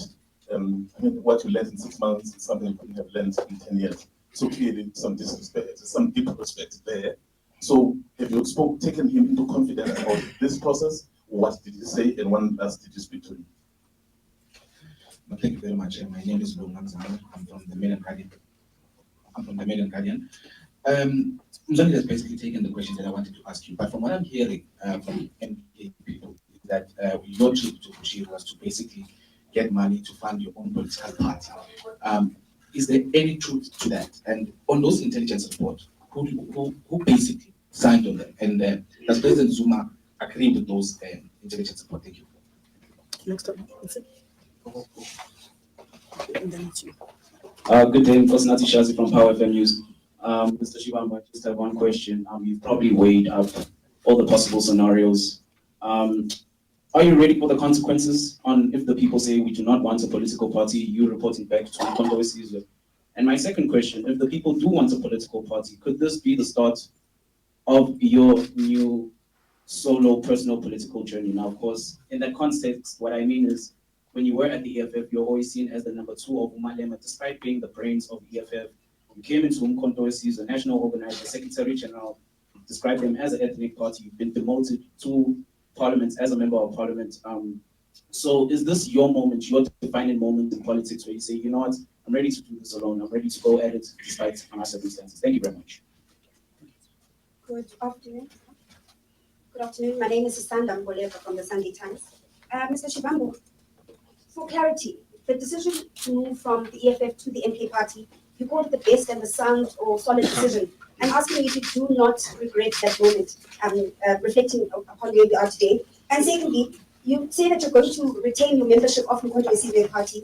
I mean, what you learned in 6 months is something you couldn't have learned in 10 years. So clearly some disrespect, some deep respect there. So have you taken him into confidence about this process? What did he say, and when last did you speak to him? Thank you very much. My name is Zuma. I'm from the Mail and Guardian. Mzangi has basically taken the questions that I wanted to ask you, but from what I'm hearing from MK people, is that your trip to Bushiri was to basically get money to fund your own political party. Is there any truth to that? And on those intelligence reports, who basically signed on them? And does President Zuma agree with those intelligence reports? Thank you. Next up. Good day, Nkosinathi Shazi from Power FM News. Mr. Shivambu, I just have one question. You've probably weighed up all the possible scenarios. Are you ready for the consequences on if the people say we do not want a political party, you reporting back to Mkondo Wesizwe? And my second question, if the people do want a political party, could this be the start of your new solo personal political journey? Now, of course, in that context, what I mean is, when you were at the EFF, you're always seen as the number 2 of Umalema, despite being the brains of EFF. You came into Mkondo Wesizwe, a national organizer, secretary general, described them as an ethnic party. You've been demoted to parliament as a member of parliament. So is this your moment, your defining moment in politics where you say, you know what, I'm ready to do this alone, I'm ready to go at it despite my circumstances? Thank you very much. Good afternoon. Good afternoon. My name is Sisanda Mboleka from the Sunday Times. Mr. Shivambu, for clarity, the decision to move from the EFF to the MK party, you called it the best and the sound or solid decision. I'm asking you if you do not regret that moment, reflecting upon where we are today. And secondly, you say that you're going to retain your membership of the Mkondo Wesizwe party.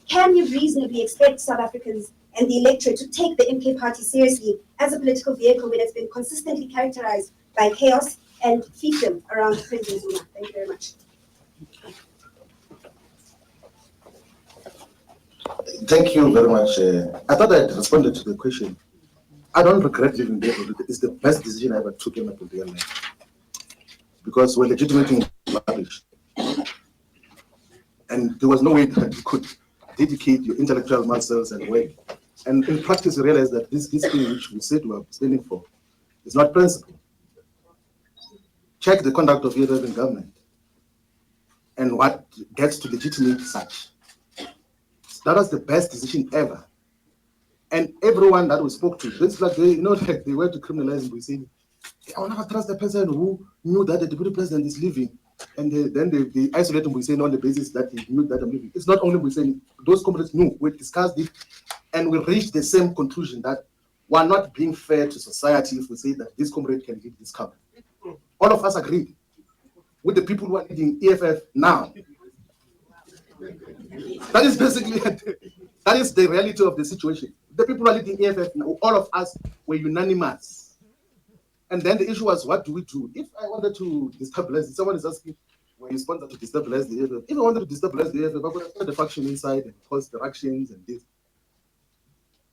Can you reasonably expect South Africans and the electorate to take the MK party seriously as a political vehicle when it's been consistently characterized by chaos and fiefdom around President Zuma? Thank you very much. Thank you very much. I thought I responded to the question. I don't regret leaving there. It's the best decision I ever took in my political life. Because we're legitimating published. And there was no way that you could dedicate your intellectual muscles and work. And in practice, you realize that this thing which we said we are standing for is not principle. Check the conduct of your in government and what gets to legitimate such. That was the best decision ever. And everyone that we spoke to, it's like they, like they were to criminalize, we said, I will never trust the person who knew that the deputy president is leaving. And then they isolate him, we say, on the basis that he knew that I'm leaving. It's not only we say, those comrades knew, we discussed it, and we reached the same conclusion that we're not being fair to society if we say that this comrade can lead this company. All of us agreed with the people who are leading EFF now. That is basically, that is the reality of the situation. The people who are leading EFF now, all of us were unanimous. And then the issue was, what do we do? If I wanted to destabilize, someone is asking, were you sponsored to destabilize the EFF? If I wanted to destabilize the EFF, I could have started the faction inside and cause directions and this.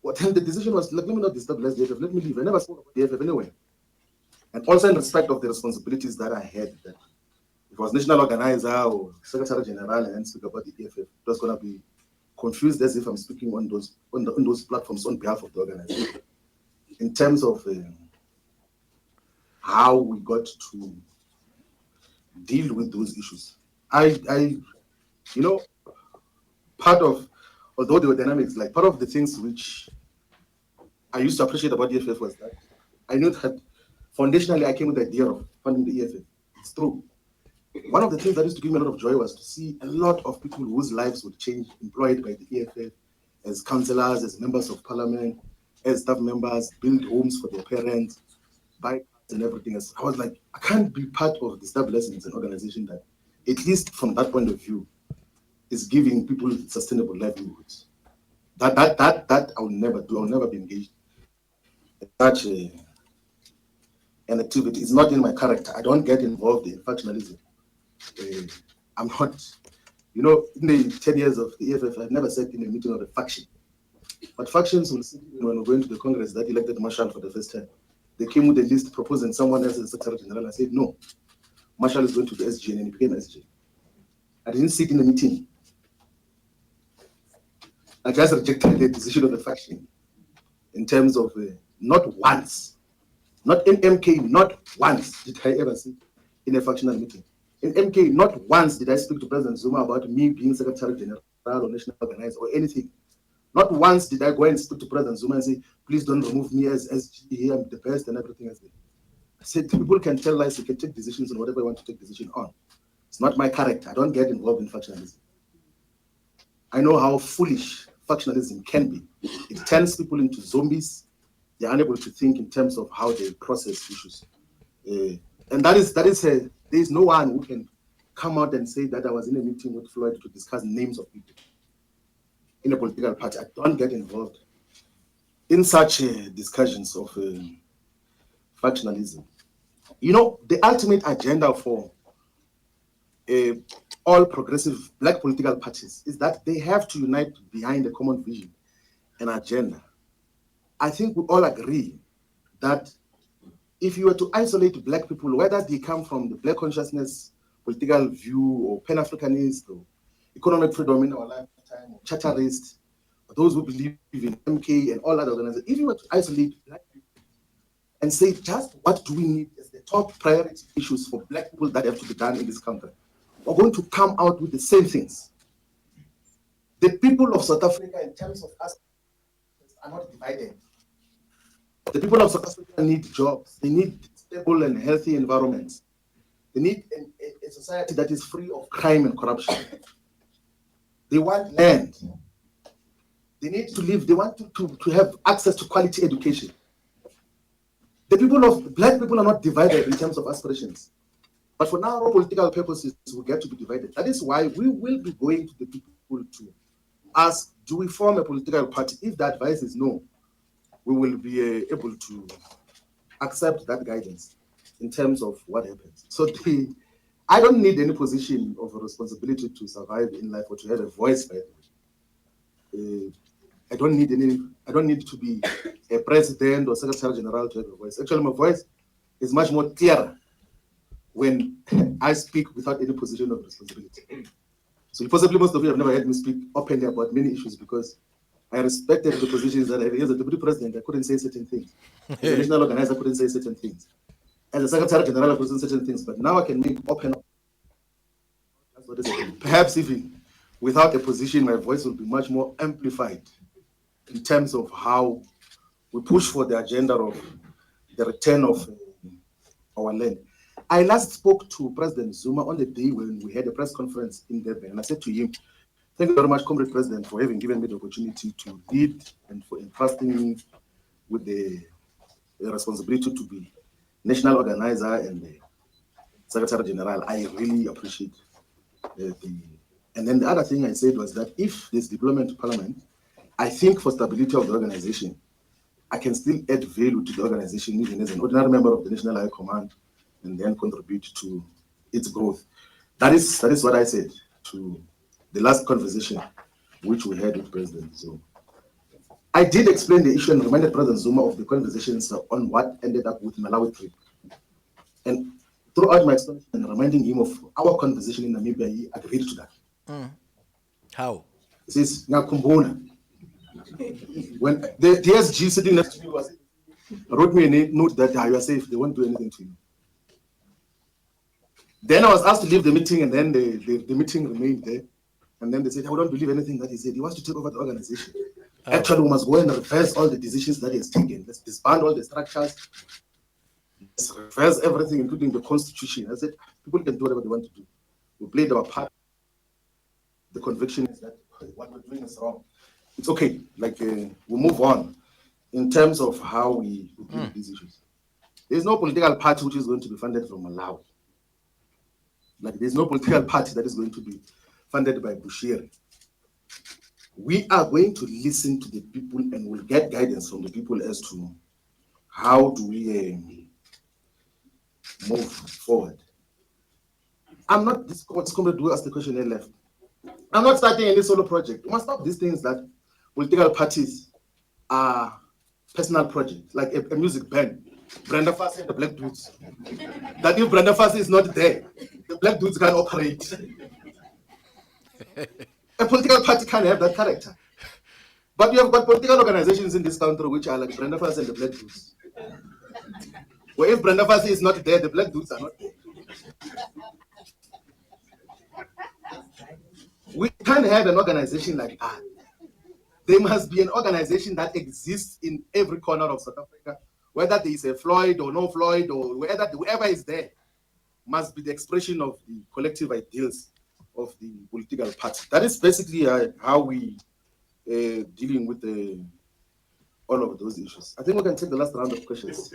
Well, then the decision was, let me not disturb the EFF, let me leave. I never spoke about the EFF anyway. And also in respect of the responsibilities that I had, that if it was national organizer or secretary general and then speak about the EFF, it was going to be confused as if I'm speaking on those platforms on behalf of the organization. In terms of how we got to deal with those issues, part of, although there were dynamics, like part of the things which I used to appreciate about the EFF was that I knew that foundationally I came with the idea of funding the EFF. It's true. One of the things that used to give me a lot of joy was to see a lot of people whose lives would change employed by the EFF as councillors, as members of parliament, as staff members, build homes for their parents, buy cars and everything else. I was like, I can't be part of the staff lessons and organization that, at least from that point of view, is giving people sustainable livelihoods. That I will never do. I will never be engaged in such an activity. It's not in my character. I don't get involved in factionalism. I'm not, in the 10 years of the EFF, I've never sat in a meeting of a faction. But factions will sit when we're going to the Congress that elected Marshall for the first time. They came with a list proposing someone else as Secretary General. I said, no, Marshall is going to the SG, and he became SG. I didn't sit in the meeting. I just rejected the decision of the faction in terms of not once, not in MK, not once did I ever sit in a factional meeting. In MK, not once did I speak to President Zuma about me being Secretary General or National Organizer or anything. Not once did I go and speak to President Zuma and say, please don't remove me as SG, I'm the best and everything else. I said, people can tell lies, you can take decisions on whatever you want to take decision on. It's not my character. I don't get involved in factionalism. I know how foolish factionalism can be. It turns people into zombies. They're unable to think in terms of how they process issues. And there is no one who can come out and say that I was in a meeting with Floyd to discuss names of people in a political party. I don't get involved in such discussions of factionalism. The ultimate agenda for all progressive black political parties is that they have to unite behind a common vision and agenda. I think we all agree that if you were to isolate black people, whether they come from the black consciousness political view or Pan-Africanist or economic freedom in our lifetime or charterist, or those who believe in MK and all other organizations, if you were to isolate black people and say just what do we need as the top priority issues for black people that have to be done in this country, we're going to come out with the same things. The people of South Africa, in terms of us, are not divided. The people of South Africa need jobs. They need stable and healthy environments. They need a society that is free of crime and corruption. They want land. They need to live. They want to have access to quality education. Black people are not divided in terms of aspirations. But for now, political purposes, we get to be divided. That is why we will be going to the people to ask, do we form a political party? If the advice is no, we will be able to accept that guidance in terms of what happens. So I don't need any position of a responsibility to survive in life or to have a voice, by the way. I don't need to be a president or secretary general to have a voice. Actually, my voice is much more clearer when I speak without any position of responsibility. So possibly most of you have never heard me speak openly about many issues because I respected the positions that as a deputy president, I couldn't say certain things. As a national organizer, I couldn't say certain things. As a secretary general, I couldn't say certain things. But now I can make open. That's what it is. Perhaps even without a position, my voice will be much more amplified in terms of how we push for the agenda of the return of our land. I last spoke to President Zuma on the day when we had a press conference in Durban, and I said to him, thank you very much, Comrade President, for having given me the opportunity to lead and for entrusting me with the responsibility to be national organizer and the Secretary General. I really appreciate And then the other thing I said was that if there's deployment to Parliament, I think for stability of the organization, I can still add value to the organization, even as an ordinary member of the National High Command, and then contribute to its growth. That is what I said to the last conversation which we had with President Zuma. I did explain the issue and reminded President Zuma of the conversations on what ended up with Malawi trip. And throughout my explanation and reminding him of our conversation in Namibia, he agreed to that. How? He says, Nakumbona. When the DSG sitting next to me wrote me a note that you are safe, they won't do anything to you. Then I was asked to leave the meeting, and then the meeting remained there. And then they said, I don't believe anything that he said. He wants to take over the organization. Actually, we must go and reverse all the decisions that he has taken. Let's disband all the structures. Let's reverse everything, including the constitution. I said, people can do whatever they want to do. We played our part. The conviction is that what we're doing is wrong. It's okay. Like, we move on in terms of how we deal with these issues. There's no political party which is going to be funded from Malawi. Like, there's no political party that is going to be funded by Bushiri. We are going to listen to the people and we'll get guidance from the people as to how do we move forward. I'm not, this comrade who asked the question and left. I'm not starting any solo project. We must stop these things that political parties are personal projects, like a music band. Brenda Fassie and the Black Dudes. That if Brenda Fassie is not there, the Black Dudes can operate. A political party can have that character. But you have got political organizations in this country which are like Brenda Fassie and the Black Dudes. Well, if Brenda Fassie is not there, the Black Dudes are not there. We can't have an organization like that. There must be an organization that exists in every corner of South Africa, whether there is a Floyd or no Floyd, or whoever is there, must be the expression of the collective ideals of the political party. That is basically how we dealing with all of those issues. I think we can take the last round of questions.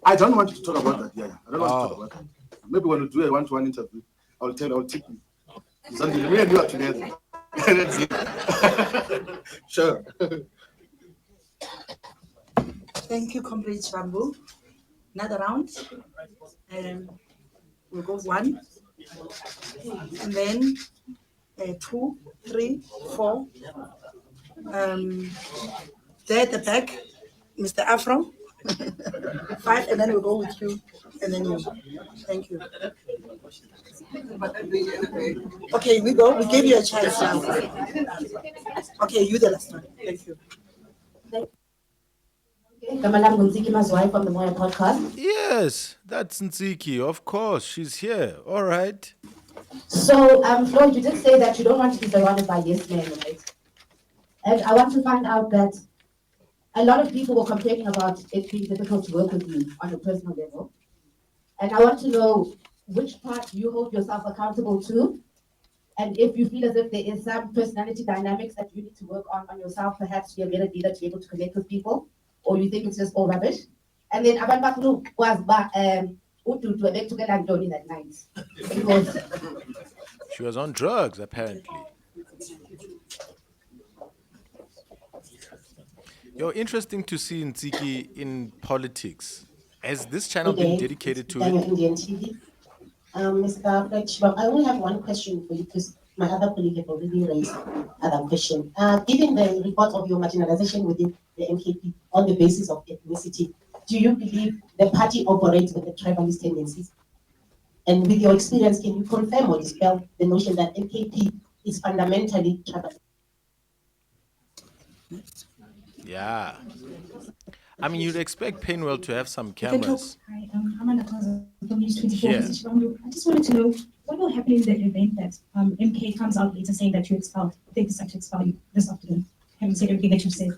I don't want you to talk about that. Yeah, I don't want to talk about that. Maybe when we do a one-to-one interview, I'll take you. Something me and you are together. That's it. Sure. Thank you, Comrade Bambu. Another round. We'll go 1, and then 2, 3, 4. There at the back, Mr. Afro. 5, and then we'll go with you, and then you. Thank you. Okay, we go. We gave you a chance now. Okay, you the last one. Thank you. From the Moya podcast. Yes, that's Ntsiki. Of course, she's here. All right. So, Floyd, you did say that you don't want to be surrounded by yes men, right? And I want to find out that a lot of people were complaining about it being difficult to work with you on a personal level. And I want to know which part you hold yourself accountable to, and if you feel as if there is some personality dynamics that you need to work on yourself, perhaps to be a better leader, to be able to connect with people, or you think it's just all rubbish. And then Abantu was to make together and Johnny that night. Because she was on drugs, apparently. You're interesting to see Ntsiki in politics. Has this channel been dedicated to it? Indian TV. Mr. Floyd, I only have one question for you because my other colleague have already raised other question. Given the report of your marginalization within the MKP on the basis of ethnicity, do you believe the party operates with the tribalist tendencies? And with your experience, can you confirm or dispel the notion that MKP is fundamentally tribalist? Yeah. I mean, you'd expect Painwell to have some cameras. Hi, I'm Anna from News 24. Yeah. Mr. Shivambu. I just wanted to know what will happen in the event that MK comes out later saying that you expelled, they decide to expel you this afternoon, having said everything that you've said.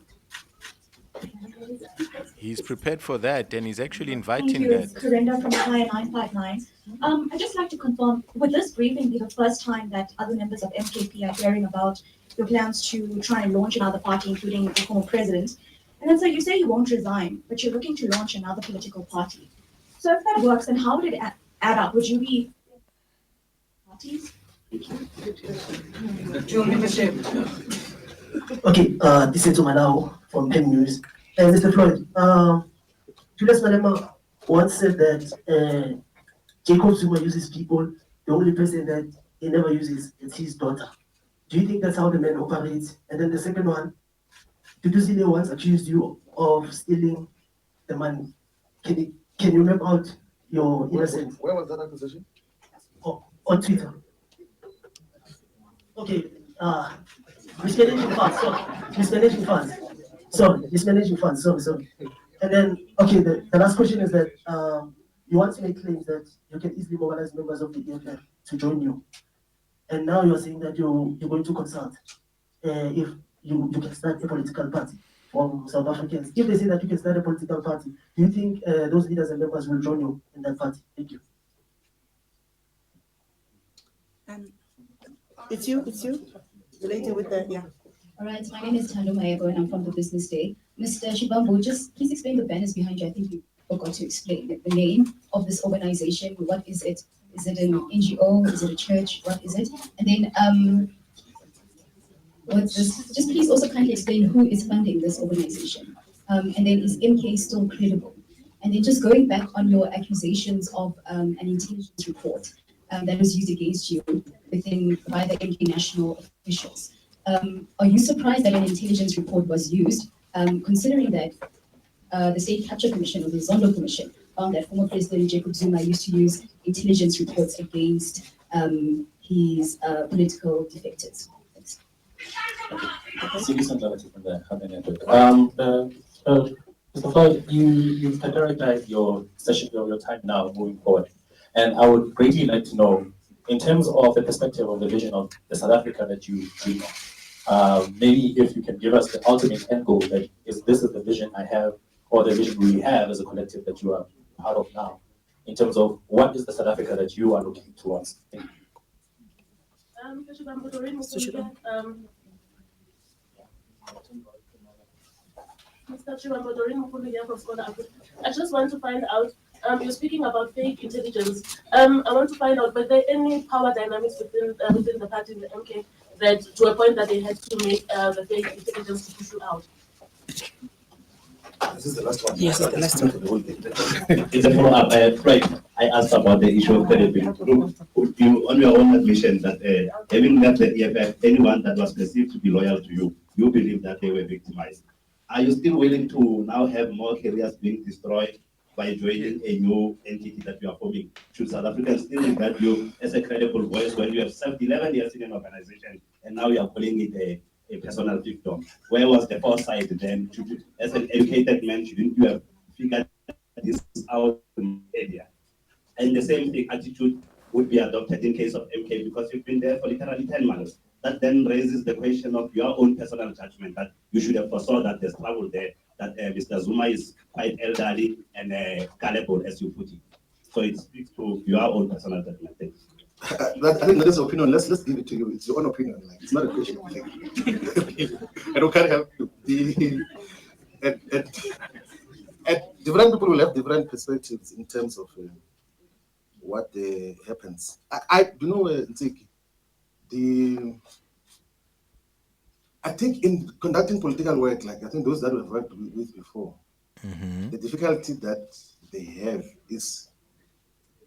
He's prepared for that, and he's actually Thank inviting you. that. It's Corinda from High 959. I'd just like to confirm, would this briefing be the first time that other members of MKP are hearing about your plans to try and launch another party, including the former president? And then so you say you won't resign, but you're looking to launch another political party. So if that works, then how would it add up? Would you be parties? Thank you. Okay, this is Zuma from Pen News. Mr. Floyd, Julius Malema once said that Jacob Zuma uses people. The only person that he never uses is his daughter. Do you think that's how the man operates? And then the second one, Duduzile once accused you of stealing the money. Can you map out your innocence? Where was that accusation? On Twitter. Okay, mismanaging funds. Mismanaging funds. Sorry. And then, okay, the last question is that you once made claims that you can easily mobilize members of the EFF to join you. And now you're saying that you're going to consult if you can start a political party from South Africans. If they say that you can start a political party, do you think those leaders and members will join you in that party? Thank you. It's you, the lady with the, yeah. All right, my name is Tando Mayego and I'm from the Business Day. Mr. Shibambu, just please explain the banners behind you. I think you forgot to explain the name of this organization. What is it? Is it an NGO? Is it a church? What is it? And then what's this? Just please also kindly explain who is funding this organization. And then is MK still credible? And then just going back on your accusations of an intelligence report that was used against you by the MK national officials. Are you surprised that an intelligence report was used, considering that the State Capture Commission or the Zondo Commission found that former President Jacob Zuma used to use intelligence reports against his political defectors? Thanks. Mr. Floyd, you've categorized your session, your time now moving forward. And I would greatly like to know, in terms of the perspective of the vision of the South Africa that you dream of, maybe if you can give us the ultimate end goal, that is, this is the vision I have, or the vision we have as a collective that you are part of now, in terms of what is the South Africa that you are looking towards. Thank Mr. Chibambo, Doreen Mukulu from Scholar Africa. I just want to find out, you're speaking about fake intelligence. I want to find out, were there any power dynamics within the party, the MK, that to a point that they had to make the fake intelligence to push you out? This is the last one. Yes, it's the last one. It's a follow-up. Right. I asked about the issue of credibility. You, on your own admission, that having left the EFF, anyone that was perceived to be loyal to you, you believe that they were victimized. Are you still willing to now have more careers being destroyed by joining a new entity that you are forming? Should South Africans still regard you as a credible voice when you have served 11 years in an organization and now you are calling it a personal fiefdom? Where was the foresight then? As an educated man, shouldn't you have figured this out in the area? And the same thing attitude would be adopted in case of MK, because you've been there for literally 10 months. That then raises the question of your own personal judgment, that you should have foresaw that there's trouble there, that Mr. Zuma is quite elderly and gullible, as you put it. So it speaks to your own personal judgment. Thanks. I think that is opinion. Let's give it to you. It's your own opinion. Like, it's not a question. I don't can't help you. Different people will have different perspectives in terms of what happens. I do know, I think in conducting political work, like I think those that we've worked with before, the difficulty that they have is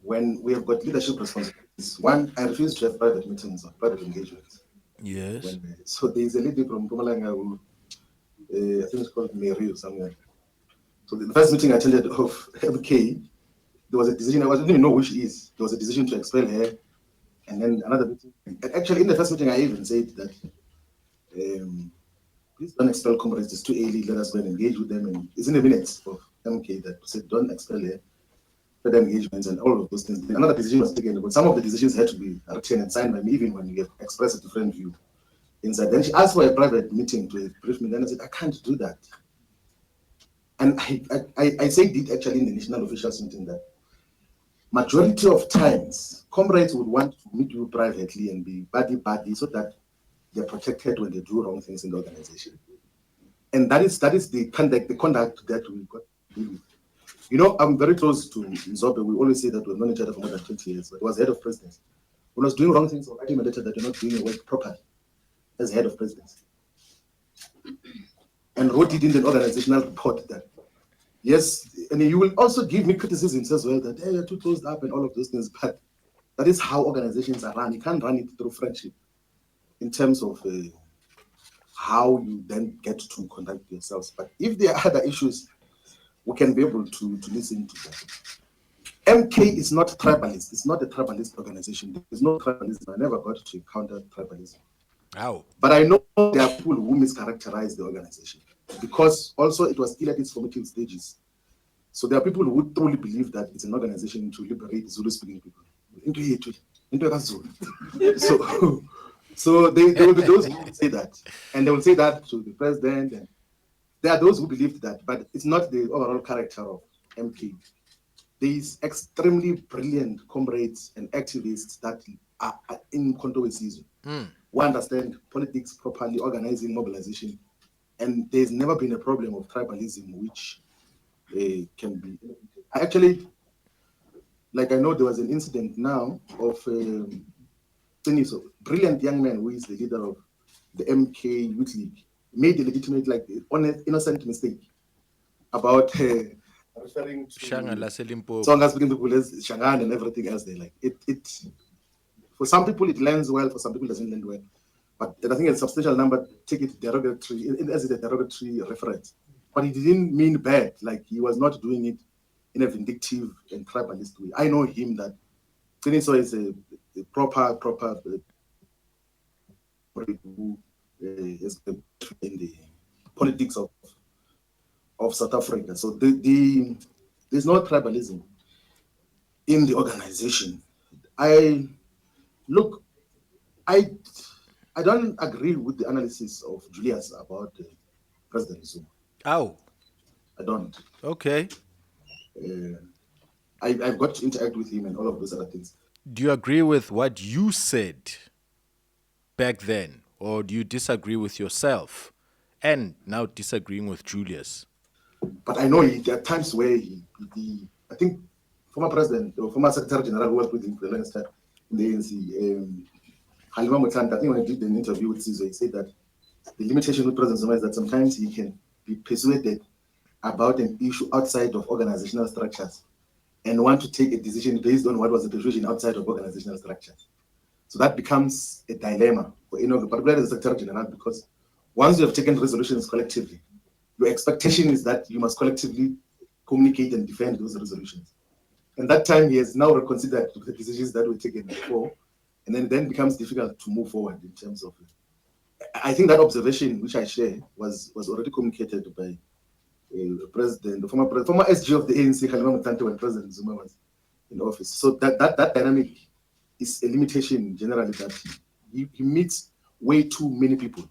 when we have got leadership responsibilities. One, I refuse to have private meetings or private engagements. Yes. So there's a lady from Pumalanga who, I think it's called Mary or somewhere. So the first meeting I attended of MK, there was a decision, I didn't even know who she is. There was a decision to expel her. And then another meeting. And actually, in the first meeting, I even said that please don't expel comrades, it's too early, let us go and engage with them. And it's in the minutes of MK that said don't expel her, further engagements and all of those things. Then another decision was taken, but some of the decisions had to be written and signed by me, even when you express a different view inside. Then she asked for a private meeting to brief me, then I said, I can't do that. And I said it actually in the national officials meeting that majority of times, comrades would want to meet you privately and be buddy so that they're protected when they do wrong things in the organization. And that is the conduct that we got to deal with. You know, I'm very close to Nzobe. We always say that we've known each other for more than 20 years, but he was head of presidency. When I was doing wrong things, I was writing a letter that you're not doing your work properly as head of presidency. And wrote it in the organizational report that, yes, and you will also give me criticisms as well that, hey, you're too closed up and all of those things, but that is how organizations are run. You can't run it through friendship. in terms of how you then get to conduct yourselves. But if there are other issues, we can be able to listen to that. MK is not tribalist. It's not a tribalist organization. There's no tribalism. I never got to encounter tribalism. How? But I know there are people who mischaracterize the organization because also it was still at its formative stages. So there are people who truly believe that it's an organization to liberate Zulu-speaking people. So there will be those who say that, and they will say that to the president. And there are those who believe that, but it's not the overall character of MK. These extremely brilliant comrades and activists that are in controversies who understand politics properly, organizing, mobilization, and there's never been a problem of tribalism which can be. Actually, like I know there was an incident now of a brilliant young man who is the leader of the MK Youth League made a legitimate, like, honest, innocent mistake about referring to Tsonga speaking people as Shangan and everything else. They like it. For some people it lands well, for some people it doesn't land well. But I think a substantial number take it derogatory as a derogatory reference. But he didn't mean bad. Like he was not doing it in a vindictive and tribalist way. I know him that Tiniso is a proper who is in the politics of South Africa. So there's no tribalism in the organization. I don't agree with the analysis of Julius about President Zuma. Oh. I don't. Okay. I've got to interact with him and all of those other things. Do you agree with what you said back then? Or do you disagree with yourself and now disagreeing with Julius? But I know there are times where I think former president or former secretary general who worked with him for the longest time in the ANC, Halima Mutlanta, I think when I did an interview with Sizwe, he said that the limitation with President Zuma is that sometimes he can be persuaded about an issue outside of organizational structures and want to take a decision based on what was the persuasion outside of organizational structures. So that becomes a dilemma for particularly the Secretary General, because once you have taken resolutions collectively, your expectation is that you must collectively communicate and defend those resolutions. And that time he has now reconsidered the decisions that were taken before, and then becomes difficult to move forward in terms of it. I think that observation, which I share, was already communicated by the president, the former SG of the ANC, Halima Mutlanta, when President Zuma was in office. So that dynamic is a limitation generally, that he meets way too many people.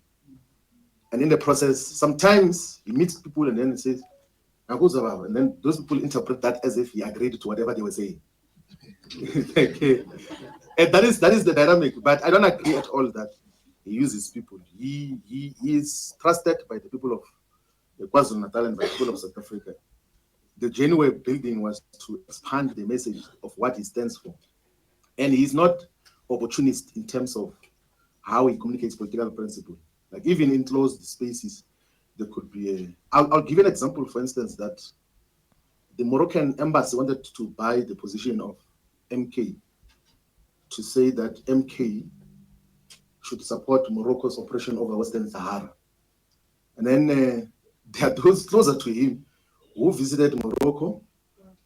And in the process, sometimes he meets people and then he says, and then those people interpret that as if he agreed to whatever they were saying. And that is the dynamic. But I don't agree at all that he uses people. He is trusted by the people of KwaZulu-Natal and by the people of South Africa. The genuine building was to expand the message of what he stands for. And he's not opportunist in terms of how he communicates political principle. Like even in closed spaces, there could be I'll give you an example, for instance, that the Moroccan embassy wanted to buy the position of MK to say that MK should support Morocco's operation over Western Sahara. And then there are those closer to him who visited Morocco,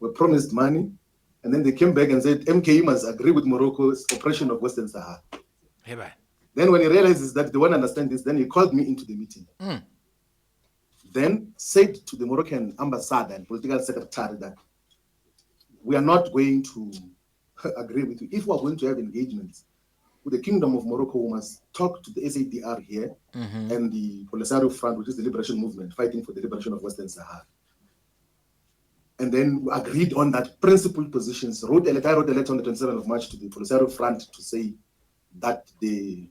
were promised money, and then they came back and said MK must agree with Morocco's operation of Western Sahara. Hey, man. Then when he realizes that they won't understand this, then he called me into the meeting. Then said to the Moroccan ambassador and political secretary that we are not going to agree with you. If we are going to have engagements with the Kingdom of Morocco, we must talk to the SADR here and the Polisario Front, which is the liberation movement fighting for the liberation of Western Sahara. And then we agreed on that principled positions. I wrote a letter on the 27th of March to the Polisario Front to say that the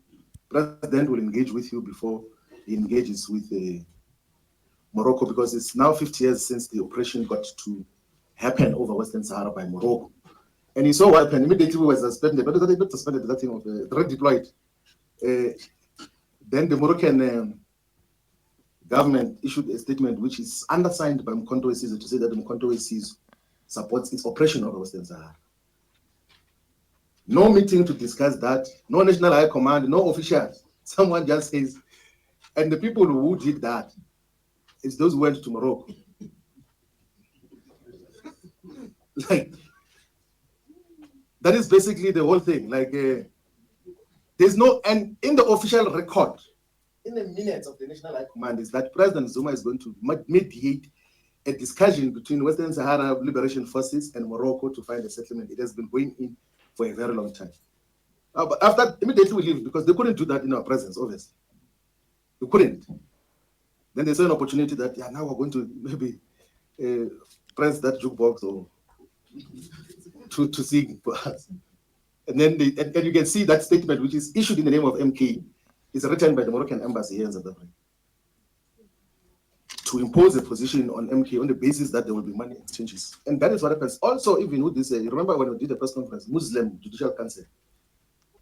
president will engage with you before he engages with Morocco, because it's now 50 years since the operation got to happen over Western Sahara by Morocco. And you saw what happened. Immediately we were suspended, but they got suspended that thing of redeployed. Then the Moroccan government issued a statement which is undersigned by Mkhonto Wesizwe to say that Mkhonto Wesizwe supports its operation over Western Sahara. No meeting to discuss that, no national high command, no officials. Someone just says, and the people who did that, it's those who went to Morocco. Like, that is basically the whole thing. Like, there's no, and in the official record, in the minutes of the National High Command, is that President Zuma is going to mediate a discussion between Western Sahara Liberation Forces and Morocco to find a settlement. It has been going in for a very long time. But after, immediately we leave, because they couldn't do that in our presence, obviously. They couldn't. Then they saw an opportunity that, yeah, now we're going to maybe press that jukebox or to sing for us. And then and you can see that statement, which is issued in the name of MK, is written by the Moroccan embassy here in South Africa, to impose a position on MK on the basis that there will be money exchanges. And that is what happens. Also, even with this, you remember when we did the press conference, Muslim Judicial Council.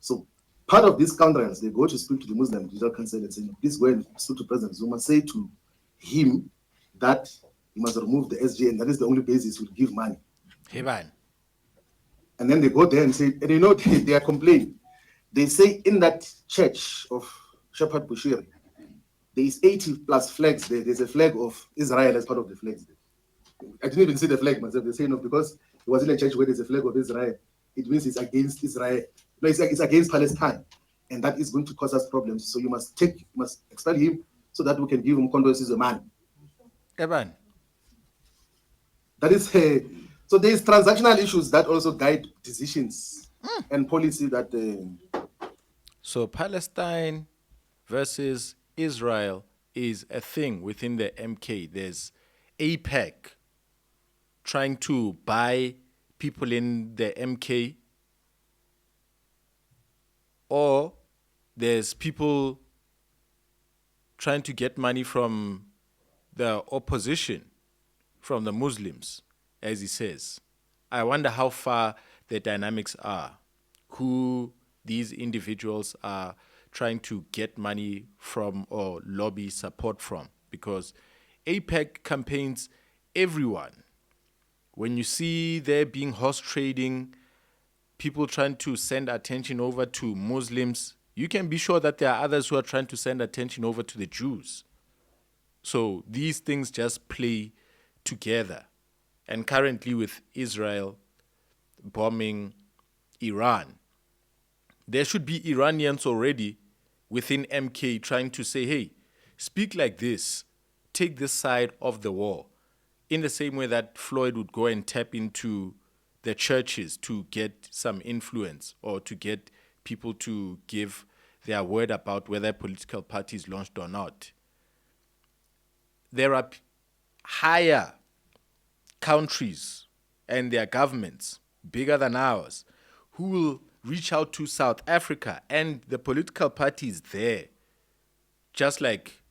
So part of this conference, they go to speak to the Muslim Judicial Council and say, please go and speak to President Zuma, say to him that he must remove the SG, and that is the only basis we'll give money. Hey, man. And then they go there and say, and you know, they are complaining. They say in that church of Shepherd Bushiri, there is 80 plus flags there. There's a flag of Israel as part of the flags. I didn't even see the flag myself. They say no, because it was in a church where there's a flag of Israel. It means it's against Israel. No, it's against Palestine. And that is going to cause us problems. So you must expel him so that we can give him condolences as a man. Evan. That is so there is transactional issues that also guide decisions and policy that. So Palestine versus Israel is a thing within the MK. There's APEC trying to buy people in the MK, or there's people trying to get money from the opposition, from the Muslims, as he says. I wonder how far the dynamics are, who these individuals are trying to get money from or lobby support from, because APEC campaigns everyone. When you see there being horse trading, people trying to send attention over to Muslims, you can be sure that there are others who are trying to send attention over to the Jews. So these things just play together. And currently with Israel bombing Iran, there should be Iranians already within MK trying to say, hey, speak like this, take this side of the war. In the same way that Floyd would go and tap into the churches to get some influence or to get people to give their word about whether a political party is launched or not. There are higher countries and their governments, bigger than ours, who will reach out to South Africa and the political parties there, just like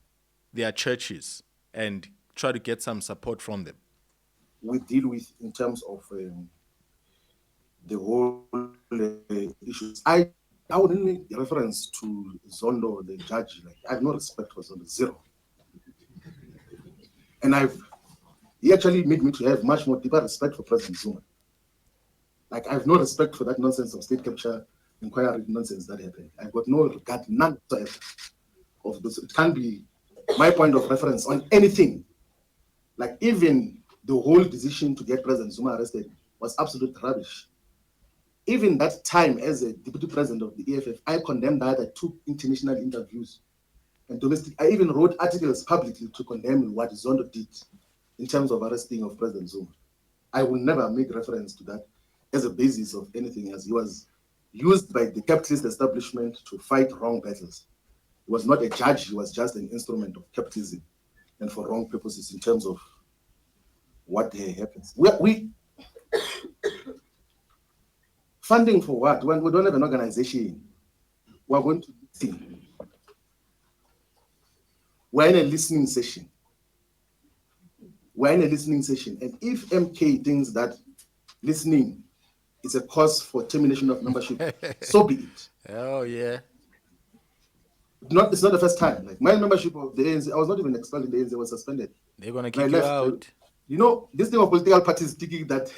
their churches, and try to get some support from them. We deal with in terms of the whole issues. I wouldn't make reference to Zondo, the judge. Like, I have no respect for Zondo, zero. And he actually made me to have much more deeper respect for President Zuma. Like, I have no respect for that nonsense of state capture inquiry nonsense that happened. I've got no regard, none whatsoever of this. It can't be my point of reference on anything. Like, even the whole decision to get President Zuma arrested was absolute rubbish. Even that time, as a deputy president of the EFF, I condemned that. I took international interviews and domestic. I even wrote articles publicly to condemn what Zondo did in terms of arresting of President Zuma. I will never make reference to that as a basis of anything else. He was used by the capitalist establishment to fight wrong battles. He was not a judge. He was just an instrument of capitalism and for wrong purposes in terms of what happens. We funding for what? When we don't have an organization, we're going to listen. We're in a listening session. We're in a listening session. And if MK thinks that listening is a cause for termination of membership, so be it. Oh, yeah. It's not the first time. Like, my membership of the ANC, I was not even expelled in the ANC, I was suspended. They're going to kick you out. You know, this thing of political parties thinking that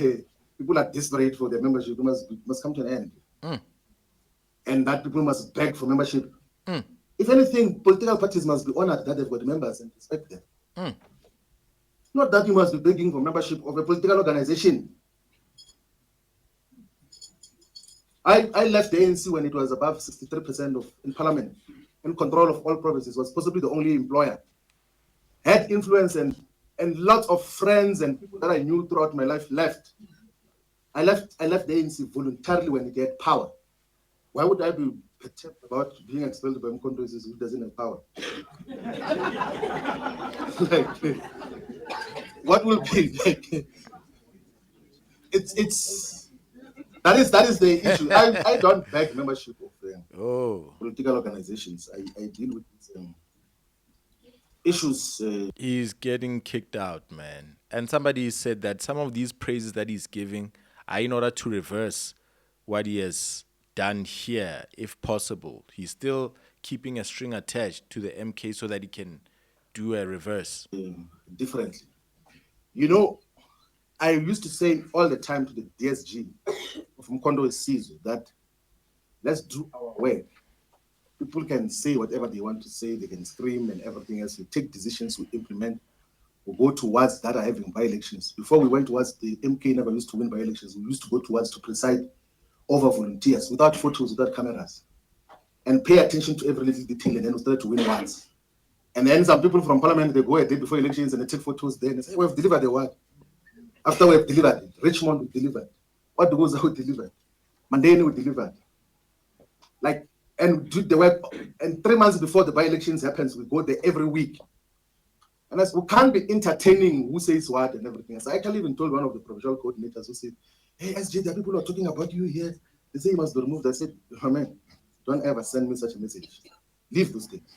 people are desperate for their membership, must come to an end. And that people must beg for membership. If anything, political parties must be honored that they've got members and respect them. Not that you must be begging for membership of a political organization. I left the ANC when it was above 63% in parliament, in control of all provinces, was possibly the only employer. Had influence and lots of friends and people that I knew throughout my life left. I left the ANC voluntarily when it had power. Why would I be perturbed about being expelled by Mkondo who doesn't have power? Like, what will be like? That is the issue. I don't beg membership of political organizations. I deal with issues. He's getting kicked out, man. And somebody said that some of these praises that he's giving are in order to reverse what he has done here, if possible. He's still keeping a string attached to the MK so that he can do a reverse. Differently. You know, I used to say all the time to the DSG of Mkondo Sizwe that let's do our work. People can say whatever they want to say, they can scream and everything else. We take decisions, we implement, we go towards that are having by-elections. Before we went towards, the MK never used to win by-elections. We used to go towards to preside over volunteers, without photos, without cameras, and pay attention to every little detail, and then we started to win once. And then some people from parliament, they go a day before elections and they take photos there and they say, we've delivered the work. After we've delivered it, Richmond we delivered. What goes we delivered? Mandane we delivered. Like, and do the work, and 3 months before the by-elections happens, we go there every week. And as we can't be entertaining who says what and everything. So I actually even told one of the provincial coordinators who said, hey, SJ, the people are talking about you here. They say you must be removed. I said, oh, man, don't ever send me such a message. Leave those things.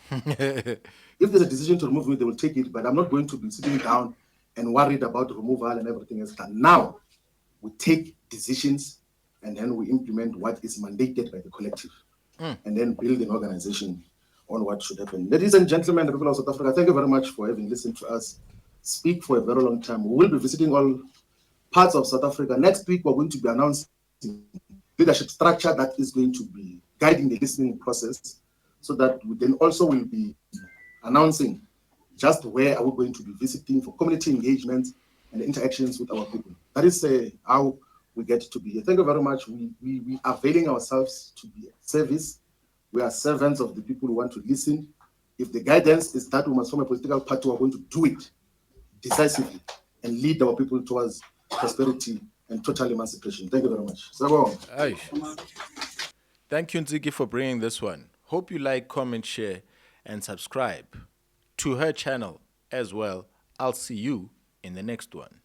If there's a decision to remove me, they will take it, but I'm not going to be sitting down and worried about removal and everything else. And now we take decisions and then we implement what is mandated by the collective and then build an organization on what should happen. Ladies and gentlemen, the people of South Africa, thank you very much for having listened to us speak for a very long time. We will be visiting all parts of South Africa. Next week, we're going to be announcing leadership structure that is going to be guiding the listening process, so that we then also will be announcing just where are we going to be visiting for community engagement and interactions with our people. That is how we get to be here. Thank you very much. We are availing ourselves to be service. We are servants of the people who want to listen. If the guidance is that we must form a political party, we're going to do it decisively and lead our people towards prosperity and total emancipation. Thank you very much. Thank you, Nziki, for bringing this one. Hope you like, comment, share, and subscribe to her channel as well. I'll see you in the next one.